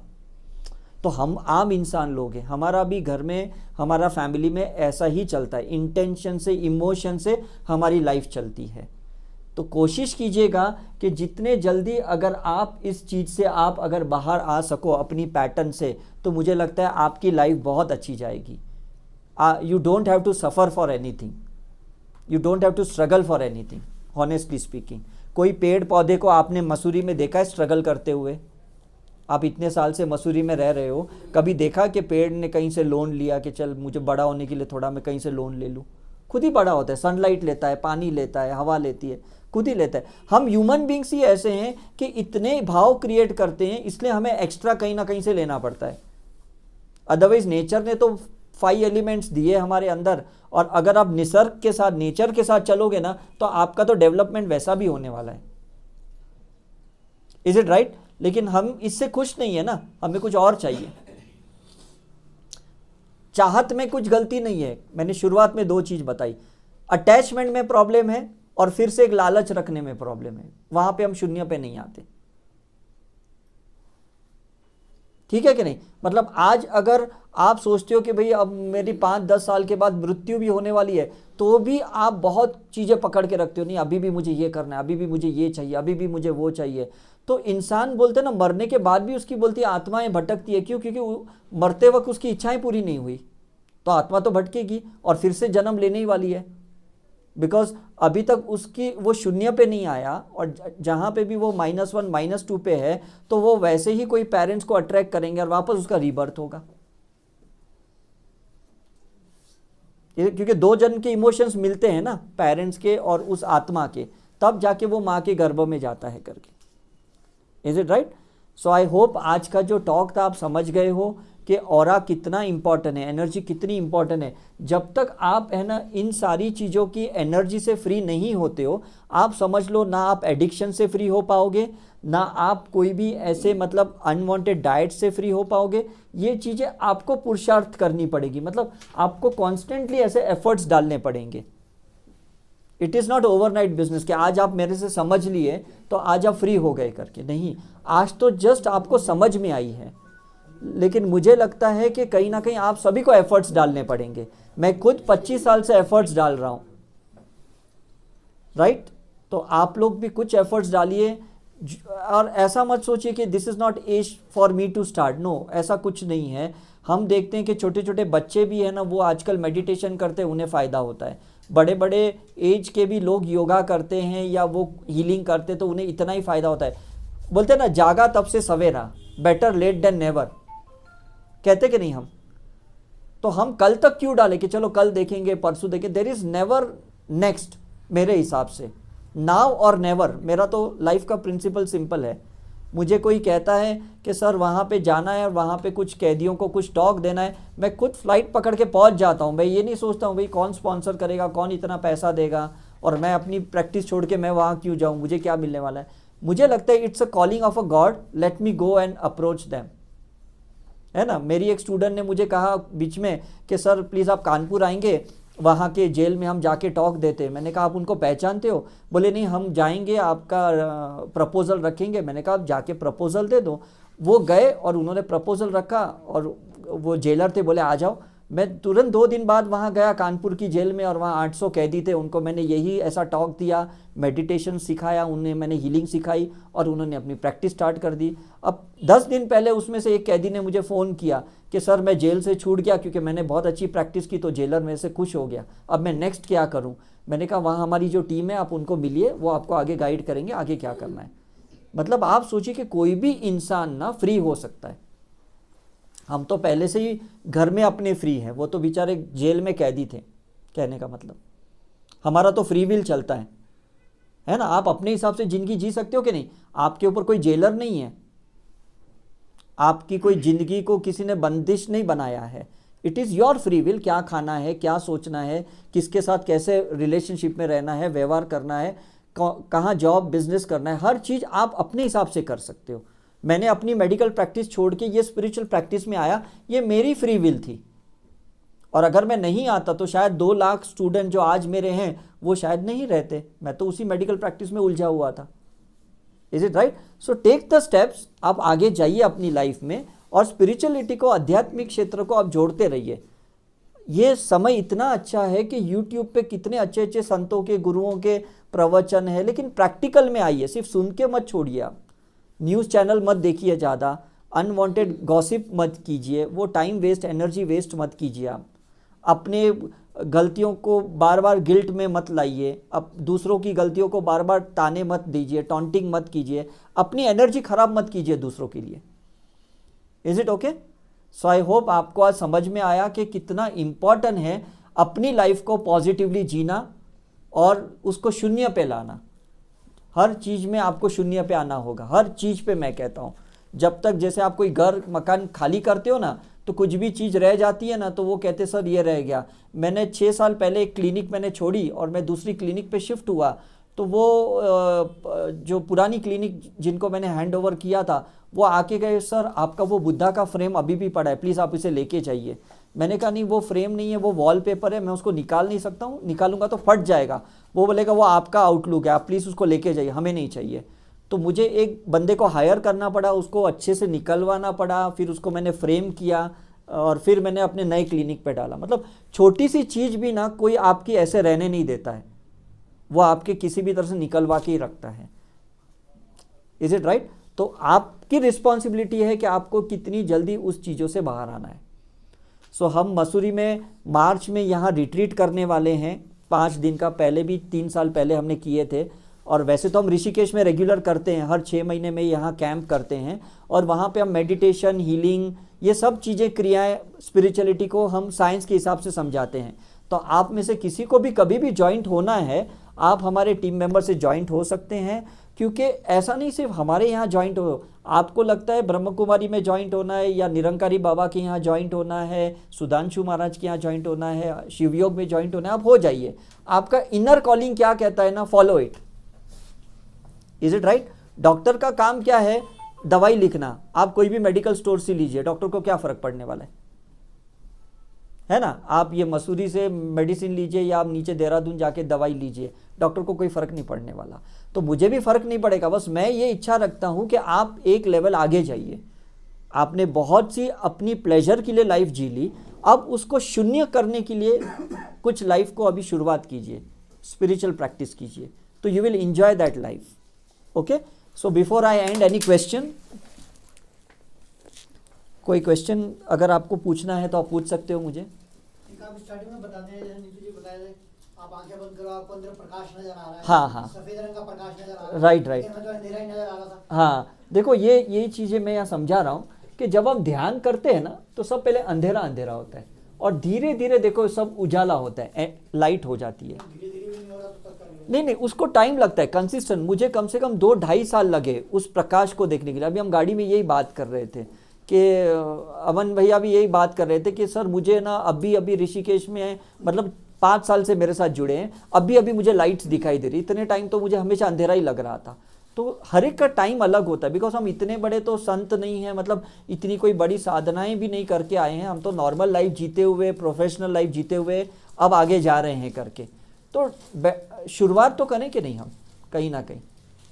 तो हम आम इंसान लोग हैं, हमारा भी घर में, हमारा फैमिली में ऐसा ही चलता है, इंटेंशन से, इमोशन से हमारी लाइफ चलती है। तो कोशिश कीजिएगा कि जितने जल्दी अगर आप इस चीज़ से आप अगर बाहर आ सको अपनी पैटर्न से, तो मुझे लगता है आपकी लाइफ बहुत अच्छी जाएगी। You don't have to suffer for anything, you don't have to struggle for anything, honestly speaking. कोई पेड़ पौधे को आपने मसूरी में देखा है स्ट्रगल करते हुए? आप इतने साल से मसूरी में रह रहे हो, कभी देखा कि पेड़ ने कहीं से लोन लिया कि चल मुझे बड़ा होने के लिए थोड़ा मैं कहीं से लोन ले लूँ? खुद ही बड़ा होता है, सनलाइट लेता है, पानी लेता है, हवा लेती है, खुद ही लेता है। हम ह्यूमन बींग्स ही ऐसे हैं कि इतने भाव क्रिएट करते हैं, इसलिए हमें एक्स्ट्रा कहीं ना कहीं से लेना पड़ता है। अदरवाइज नेचर ने तो 5 एलिमेंट्स दिए हमारे अंदर, और अगर आप निसर्ग के साथ, नेचर के साथ चलोगे ना, तो आपका तो डेवलपमेंट वैसा भी होने वाला है। Is it right? लेकिन हम इससे खुश नहीं है ना, हमें कुछ और चाहिए। चाहत में कुछ गलती नहीं है, मैंने शुरुआत में 2 चीज बताई। अटैचमेंट में प्रॉब्लम है, और फिर से एक लालच रखने में प्रॉब्लम है, वहां पे हम शून्य पे नहीं आते। ठीक है कि नहीं? मतलब आज अगर आप सोचते हो कि भाई अब मेरी 5-10 साल के बाद मृत्यु भी होने वाली है, तो भी आप बहुत चीज़ें पकड़ के रखते हो, नहीं अभी भी मुझे ये करना है, अभी भी मुझे ये चाहिए, अभी भी मुझे वो चाहिए। तो इंसान बोलते ना, मरने के बाद भी उसकी बोलती है आत्माएं भटकती है। क्यों? क्योंकि मरते वक्त उसकी इच्छाएं पूरी नहीं हुई, तो आत्मा तो भटकेगी और फिर से जन्म लेने ही वाली है। बिकॉज अभी तक उसकी वो शून्य पे नहीं आया, और जहाँ पे भी वो -1 -2 पे है, तो वो वैसे ही कोई पेरेंट्स को अट्रैक्ट करेंगे और वापस उसका रीबर्थ होगा। क्योंकि दो जन के इमोशंस मिलते हैं ना, पेरेंट्स के और उस आत्मा के, तब जाके वो माँ के गर्भ में जाता है करके। Is it right? So I hope आज का जो टॉक था आप समझ गए हो कि ऑरा कितना इंपॉर्टेंट है, एनर्जी कितनी इंपॉर्टेंट है। जब तक आप है ना इन सारी चीज़ों की एनर्जी से फ्री नहीं होते हो, आप समझ लो ना आप एडिक्शन से फ्री हो पाओगे, ना आप कोई भी ऐसे मतलब अनवांटेड डाइट से फ्री हो पाओगे। ये चीज़ें आपको पुरुषार्थ करनी पड़ेगी, मतलब आपको कॉन्स्टेंटली ऐसे एफर्ट्स डालने पड़ेंगे। It is not overnight business कि आज आप मेरे से समझ लिए तो आज आप फ्री हो गए करके, नहीं। आज तो जस्ट आपको समझ में आई है, लेकिन मुझे लगता है कि कहीं ना कहीं आप सभी को एफर्ट्स डालने पड़ेंगे। मैं खुद 25 साल से एफर्ट्स डाल रहा हूँ, राइट? तो आप लोग भी कुछ एफर्ट्स डालिए, और ऐसा मत सोचिए कि this is not age for me to start. No, ऐसा कुछ नहीं है। हम देखते हैं कि छोटे छोटे बच्चे भी है ना, वो आजकल मेडिटेशन करते हैं, उन्हें फ़ायदा होता है। बड़े बड़े एज के भी लोग योगा करते हैं या वो हीलिंग करते हैं, तो उन्हें इतना ही फ़ायदा होता है। बोलते हैं ना, जागा तब से सवेरा, बेटर लेट देन नेवर, कहते कि नहीं हम? तो हम कल तक क्यों डालें कि चलो कल देखेंगे, परसों देखेंगे? देयर इज़ नेवर नेक्स्ट मेरे हिसाब से, नाउ और नेवर। मेरा तो लाइफ का प्रिंसिपल सिंपल है। मुझे कोई कहता है कि सर वहाँ पे जाना है और वहाँ पे कुछ कैदियों को कुछ टॉक देना है, मैं खुद फ्लाइट पकड़ के पहुँच जाता हूँ। भाई ये नहीं सोचता हूँ भाई कौन स्पॉन्सर करेगा, कौन इतना पैसा देगा, और मैं अपनी प्रैक्टिस छोड़ के मैं वहाँ क्यों जाऊँ, मुझे क्या मिलने वाला है। मुझे लगता है it's a calling of a God, let me go and approach them, है ना। मेरी एक स्टूडेंट ने मुझे कहा बीच में कि सर प्लीज़ आप कानपुर आएंगे, वहाँ के जेल में हम जाके टॉक देते हैं। मैंने कहा आप उनको पहचानते हो? बोले नहीं, हम जाएंगे, आपका प्रपोज़ल रखेंगे। मैंने कहा आप जाके प्रपोज़ल दे दो। वो गए और उन्होंने प्रपोज़ल रखा, और वो जेलर थे, बोले आ जाओ। मैं तुरंत 2 दिन बाद वहाँ गया कानपुर की जेल में, और वहाँ 800 कैदी थे। उनको मैंने यही ऐसा टॉक दिया, मेडिटेशन सिखाया, उन्हें मैंने हीलिंग सिखाई, और उन्होंने अपनी प्रैक्टिस स्टार्ट कर दी। अब 10 दिन पहले उसमें से एक कैदी ने मुझे फ़ोन किया कि सर मैं जेल से छूट गया क्योंकि मैंने बहुत अच्छी प्रैक्टिस की, तो जेलर मेरे से खुश हो गया, अब मैं नेक्स्ट क्या करूँ। मैंने कहा वहाँ हमारी जो टीम है, आप उनको मिलिए, वो आपको आगे गाइड करेंगे आगे क्या करना है। मतलब आप सोचिए कि कोई भी इंसान ना फ्री हो सकता है। हम तो पहले से ही घर में अपने फ्री हैं, वो तो बेचारे जेल में कैदी थे। कहने का मतलब हमारा तो फ्री विल चलता है ना। आप अपने हिसाब से ज़िंदगी जी सकते हो कि नहीं? आपके ऊपर कोई जेलर नहीं है, आपकी कोई ज़िंदगी को किसी ने बंदिश नहीं बनाया है। It is your free will, क्या खाना है, क्या सोचना है, किसके साथ कैसे रिलेशनशिप में रहना है, व्यवहार करना है, कहाँ जॉब बिजनेस करना है, हर चीज़ आप अपने हिसाब से कर सकते हो। मैंने अपनी मेडिकल प्रैक्टिस छोड़ के ये स्पिरिचुअल प्रैक्टिस में आया, ये मेरी फ्री विल थी। और अगर मैं नहीं आता तो शायद 2 लाख स्टूडेंट जो आज मेरे हैं वो शायद नहीं रहते, मैं तो उसी मेडिकल प्रैक्टिस में उलझा हुआ था। Is it right? So take the steps, आप आगे जाइए अपनी लाइफ में, और स्पिरिचुअलिटी को, आध्यात्मिक क्षेत्र को आप जोड़ते रहिए। ये समय इतना अच्छा है कि यूट्यूब पे कितने अच्छे अच्छे संतों के, गुरुओं के प्रवचन है, लेकिन प्रैक्टिकल में आइए, सिर्फ सुन के मत छोड़िए। आप न्यूज़ चैनल मत देखिए ज़्यादा, अनवांटेड गॉसिप मत कीजिए, वो टाइम वेस्ट, एनर्जी वेस्ट मत कीजिए। आप अपने गलतियों को बार बार गिल्ट में मत लाइए, अब दूसरों की गलतियों को बार बार ताने मत दीजिए, टॉन्टिंग मत कीजिए, अपनी एनर्जी खराब मत कीजिए दूसरों के लिए। Is it okay? So I hope आपको आज समझ में आया कि कितना इम्पॉर्टेंट है अपनी लाइफ को पॉजिटिवली जीना और उसको शून्य पे लाना। हर चीज़ में आपको शून्य पे आना होगा, हर चीज़ पे। मैं कहता हूँ जब तक, जैसे आप कोई घर मकान खाली करते हो ना, तो कुछ भी चीज़ रह जाती है ना, तो वो कहते सर ये रह गया। मैंने 6 साल पहले एक क्लिनिक मैंने छोड़ी और मैं दूसरी क्लिनिक पे शिफ्ट हुआ, तो वो जो पुरानी क्लिनिक जिनको मैंने हैंड ओवर किया था, वो आके गए, सर आपका वो बुद्धा का फ्रेम अभी भी पड़ा है, प्लीज़ आप इसे लेके जाइए। मैंने कहा नहीं, वो फ्रेम नहीं है, वो वॉलपेपर है, मैं उसको निकाल नहीं सकता हूँ, निकालूंगा तो फट जाएगा। वो बोलेगा वो आपका आउटलुक है, आप प्लीज़ उसको लेके जाइए, हमें नहीं चाहिए। तो मुझे एक बंदे को हायर करना पड़ा, उसको अच्छे से निकलवाना पड़ा, फिर उसको मैंने फ्रेम किया और फिर मैंने अपने नए क्लिनिक पे डाला। मतलब छोटी सी चीज़ भी ना कोई आपकी ऐसे रहने नहीं देता है, वो आपके किसी भी तरह से निकलवा के ही रखता है। Is it right? तो आपकी रिस्पॉन्सिबिलिटी है कि आपको कितनी जल्दी उस चीज़ों से बाहर आना है। सो हम मसूरी में मार्च में यहाँ रिट्रीट करने वाले हैं 5 दिन का, पहले भी 3 साल पहले हमने किए थे। और वैसे तो हम ऋषिकेश में रेगुलर करते हैं, हर 6 महीने में यहाँ कैंप करते हैं, और वहाँ पे हम मेडिटेशन, हीलिंग, ये सब चीज़ें, क्रियाएं, स्पिरिचुअलिटी को हम साइंस के हिसाब से समझाते हैं, तो आप में से किसी को भी कभी भी ज्वाइंट होना है, आप हमारे टीम मेंबर से ज्वाइंट हो सकते हैं, क्योंकि ऐसा नहीं सिर्फ हमारे यहाँ ज्वाइंट हो, आपको लगता है ब्रह्म कुमारी में ज्वाइंट होना है या निरंकारी बाबा के यहाँ ज्वाइंट होना है, सुधांशु महाराज के यहाँ ज्वाइंट होना है, शिवयोग में ज्वाइंट होना है, आप हो जाइए। आपका इनर कॉलिंग क्या कहता है ना, follow it. Is it right? Doctor का काम क्या है? दवाई लिखना। आप कोई भी मेडिकल स्टोर से लीजिए, डॉक्टर को क्या फ़र्क पड़ने वाला है ना? आप ये मसूरी से मेडिसिन लीजिए या आप नीचे देहरादून जाके दवाई लीजिए, डॉक्टर को कोई फ़र्क नहीं पड़ने वाला। तो मुझे भी फ़र्क नहीं पड़ेगा, बस मैं ये इच्छा रखता हूँ कि आप एक लेवल आगे जाइए। आपने बहुत सी अपनी प्लेजर के लिए लाइफ जी ली, अब उसको शून्य करने के लिए कुछ लाइफ को अभी शुरुआत कीजिए, स्पिरिचुअल प्रैक्टिस कीजिए, तो you will enjoy that life. Okay, so before I and, any question? कोई क्वेश्चन अगर आपको पूछना है तो आप पूछ सकते हो मुझे। एक आप स्टार्टिंग में बताते हैं, जैसे नीतू जी बताया था, आप आंखें बंद करो, आपको अंदर प्रकाश नजर आ रहा है। हाँ, हाँ। सफेद रंग का प्रकाश नजर आ रहा है। Right, right. लेकिन मतलब अंधेरा ही नजर आ रहा था। हाँ, देखो ये चीज़ें मैं यहाँ समझा रहा हूँ कि जब हम ध्यान करते हैं ना, तो सब पहले अंधेरा अंधेरा होता है और धीरे धीरे देखो सब उजाला होता है, लाइट हो जाती है। धीरे धीरे भी नहीं हो रहा तो तब कर नहीं, उसको टाइम लगता है, कंसिस्टेंट। मुझे कम से कम 2-2.5 साल लगे उस प्रकाश को देखने के लिए। अभी हम गाड़ी में यही बात कर रहे थे कि अमन भैया भी यही बात कर रहे थे कि सर मुझे ना अभी ऋषिकेश में मतलब 5 साल से मेरे साथ जुड़े हैं, अभी मुझे लाइट्स दिखाई दे रही। इतने टाइम तो मुझे हमेशा अंधेरा ही लग रहा था। तो हर एक का टाइम अलग होता है, बिकॉज हम इतने बड़े तो संत नहीं हैं, मतलब इतनी कोई बड़ी साधनाएं भी नहीं करके आए हैं। हम तो नॉर्मल लाइफ जीते हुए, प्रोफेशनल लाइफ जीते हुए अब आगे जा रहे हैं करके। तो शुरुआत तो करें कि नहीं हम, कहीं ना कहीं,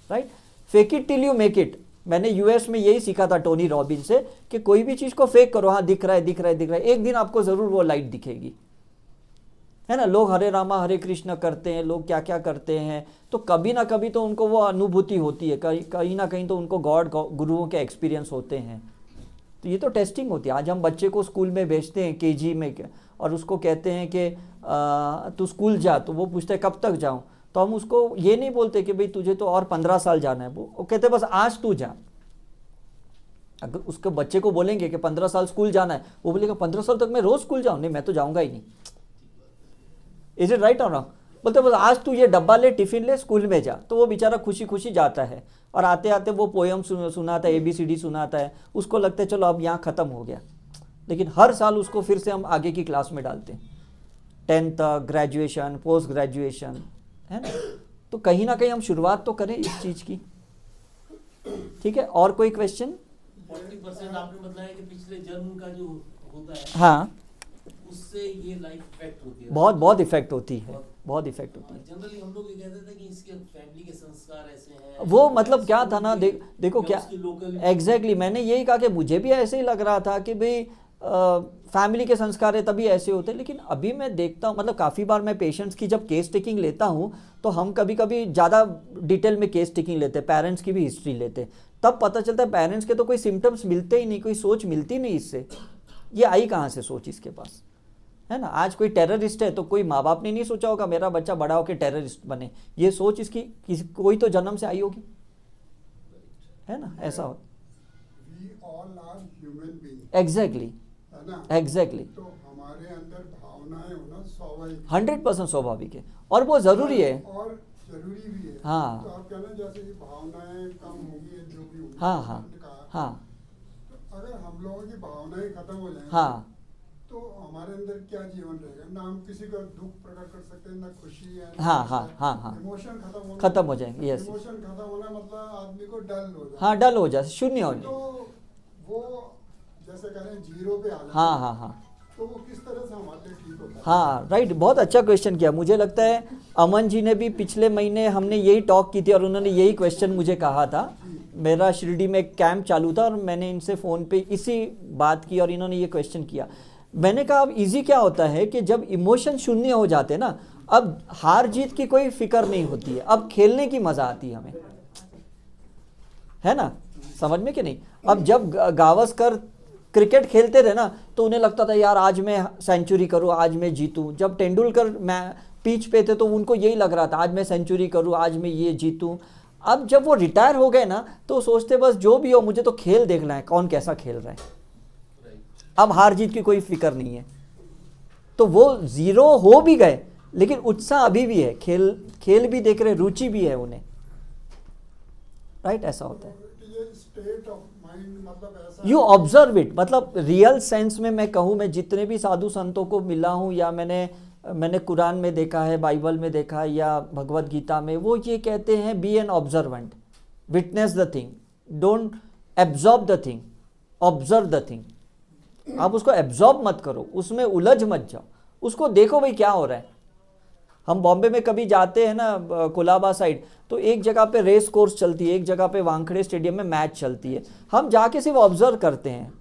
right? Fake it till you make it. मैंने यूएस में यही सीखा था टोनी रॉबिन से कि कोई भी चीज़ को फेक करो, हाँ दिख रहा है, एक दिन आपको ज़रूर वो लाइट दिखेगी, है ना? लोग हरे रामा हरे कृष्ण करते हैं, लोग क्या क्या करते हैं, तो कभी ना कभी तो उनको वो अनुभूति होती है, कहीं ना कहीं तो उनको गॉड गुरुओं के एक्सपीरियंस होते हैं। तो ये तो टेस्टिंग होती है। आज हम बच्चे को स्कूल में भेजते हैं केजी में, और उसको कहते हैं कि तू स्कूल जा, तो वो पूछते हैं कब तक जाऊँ, तो हम उसको ये नहीं बोलते कि भाई तुझे तो और 15 साल जाना है, वो कहते बस आज तू जा। अगर उसके बच्चे को बोलेंगे कि 15 साल स्कूल जाना है, वो बोलेगा 15 साल तक मैं रोज स्कूल जाऊँ? नहीं, मैं तो जाऊँगा ही नहीं। इज इट राइट और रॉन्ग? बोलते बस आज तू ये डब्बा ले, टिफिन ले, स्कूल में जा। तो वो बेचारा खुशी खुशी जाता है और आते आते वो पोएम सुनाता है, ABCD सुनाता है, उसको लगता है चलो अब यहाँ ख़त्म हो गया। लेकिन हर साल उसको फिर से हम आगे की क्लास में डालते हैं, 10th तक, ग्रेजुएशन, पोस्ट ग्रेजुएशन, है ना? तो कहीं ना कहीं हम शुरुआत तो करें इस चीज़ की। ठीक है, और कोई क्वेश्चन? 40% आपने बताया कि पिछले जन्म का जो होता है, हाँ, उससे ये लाइफ इफेक्ट होती है। बहुत इफेक्ट होती है, बहुत इफेक्ट होती है। जनरली हम लोग ये कहते थे कि इसके फैमिली के संस्कार ऐसे हैं। वो मतलब क्या था ना, देखो क्या एग्जैक्टली मैंने यही कहा कि मुझे भी ऐसे ही लग रहा था कि भाई फैमिली के संस्कार है तभी ऐसे होते हैं। लेकिन अभी मैं देखता हूँ, मतलब काफ़ी बार मैं पेशेंट्स की जब केस टेकिंग लेता हूँ तो हम कभी कभी ज़्यादा डिटेल में केस टेकिंग लेते हैं, पेरेंट्स की भी हिस्ट्री लेते हैं, तब पता चलता है पेरेंट्स के तो कोई सिम्टम्स मिलते ही नहीं, कोई सोच मिलती नहीं इससे। ये आई कहाँ से सोच इसके पास, है ना? आज कोई टेररिस्ट है तो कोई माँ बाप ने नहीं सोचा होगा मेरा बच्चा बड़ा होकर टेररिस्ट बने। ये सोच इसकी कोई तो जन्म से आई होगी, है ना? ऐसा हो। We all are human beings, exactly, है ना? एग्जैक्टली। तो हमारे अंदर भावनाएं होना स्वाभाविक है। 100% स्वाभाविक है और वो ज़रूरी है। और जरूरी भी है। हाँ। तो आप कहना जैसे कि भावनाएं कम होगी, जो भी होगी, हाँ, हाँ, आपने कहा। हाँ, तो अगर हम लोगों की भावनाएं खत्म हो जाएंगी, हाँ, तो हमारे अंदर क्या जीवन रहेगा? ना हम किसी का दुख प्रकट कर सकते हैं, ना खुशी है, हाँ। इमोशन खत्म हो जाएंगे, यस। इमोशन खत्म होना मतलब आदमी को डल हो जाए। हाँ, डल हो जाए, शून्य हो जाए। तो वो जैसे कह रहे हैं जीरो पे आ जाए। हाँ, तो वो किस तरह से हमारे लिए ठीक होता है? हाँ, राइट। बहुत अच्छा क्वेश्चन किया। मुझे लगता है अमन जी ने भी पिछले महीने हमने यही टॉक की थी और उन्होंने यही क्वेश्चन मुझे कहा था। मेरा शिरडी में एक कैंप चालू था और मैंने इनसे फ़ोन पे इसी बात की और इन्होंने ये क्वेश्चन किया। मैंने कहा अब इजी क्या होता है कि जब इमोशन शून्य हो जाते हैं ना, अब हार जीत की कोई फिक्र नहीं होती है, अब खेलने की मज़ा आती है हमें, है ना? समझ में कि नहीं? अब जब गावस्कर क्रिकेट खेलते थे ना तो उन्हें लगता था यार आज मैं सेंचुरी करूँ, आज मैं जीतूँ। जब तेंदुलकर मैं पिच पे थे तो उनको यही लग रहा था आज मैं सेंचुरी करूँ, आज मैं ये जीतूँ। अब जब वो रिटायर हो गए ना तो सोचते बस जो भी हो मुझे तो खेल देखना है, कौन कैसा खेल रहा है। अब हार जीत की कोई फिक्र नहीं है, तो वो जीरो हो भी गए लेकिन उत्साह अभी भी है, खेल भी देख रहे, रुचि भी है उन्हें, राइट? ऐसा होता है। ये स्टेट ऑफ माइंड मतलब ऐसा यू ऑब्जर्व इट, मतलब रियल सेंस में मैं कहूँ, मैं जितने भी साधु संतों को मिला हूँ या मैंने कुरान में देखा है, बाइबल में देखा है या भगवत गीता में, वो ये कहते हैं be an observant, witness the thing, don't absorb the thing, observe the thing. आप उसको एब्जॉर्ब मत करो, उसमें उलझ मत जाओ, उसको देखो भाई क्या हो रहा है। हम बॉम्बे में कभी जाते हैं ना कोलाबा साइड, तो एक जगह पे रेस कोर्स चलती है, एक जगह पे वानखेड़े स्टेडियम में मैच चलती है, हम जाके सिर्फ ऑब्जर्व करते हैं।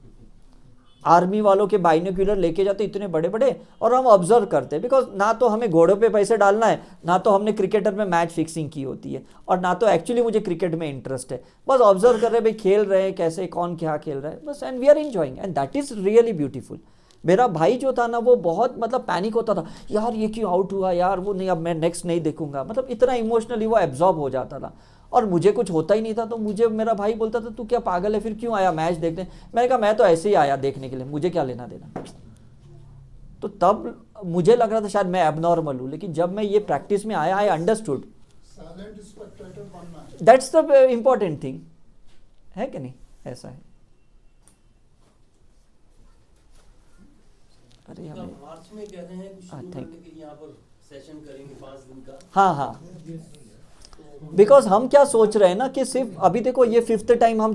आर्मी वालों के बाइनोक्यूलर लेके जाते इतने बड़े बड़े, और हम ऑब्जर्व करते हैं, बिकॉज ना तो हमें घोड़ों पे पैसे डालना है, ना तो हमने क्रिकेटर में मैच फिक्सिंग की होती है, और ना तो एक्चुअली मुझे क्रिकेट में इंटरेस्ट है। बस ऑब्जर्व कर रहे हैं भाई खेल रहे हैं कैसे, कौन क्या खेल रहा है, बस, and we are enjoying, and that is really beautiful. मेरा भाई जो था ना वो बहुत मतलब पैनिक होता था, यार ये क्यों आउट हुआ यार, वो नहीं, अब मैं नेक्स्ट नहीं देखूंगा, मतलब इतना इमोशनली वो एब्जॉर्ब हो जाता था, और मुझे कुछ होता ही नहीं था। तो मुझे मेरा भाई बोलता था तू क्या पागल है, फिर क्यों आया मैच देखने? मैंने कहा मैं तो ऐसे ही आया देखने के लिए, मुझे क्या लेना देना। तो तब मुझे लग रहा था शायद मैं एबनॉर्मल हूँ, लेकिन जब मैं ये प्रैक्टिस में आया, आई अंडरस्टूड साइलेंट स्पेक्टेटर बनना है। दैट्स द इम्पोर्टेंट थिंग, है कि नहीं? ऐसा है। अरे हमें मार्च में कह रहे हैं कुछ शुरू thank करने के लिए यहाँ पर सेशन करेंगे 5 दिन का। हाँ, बिकॉज हम क्या सोच रहे हैं ना कि सिर्फ अभी देखो ये 5th टाइम हम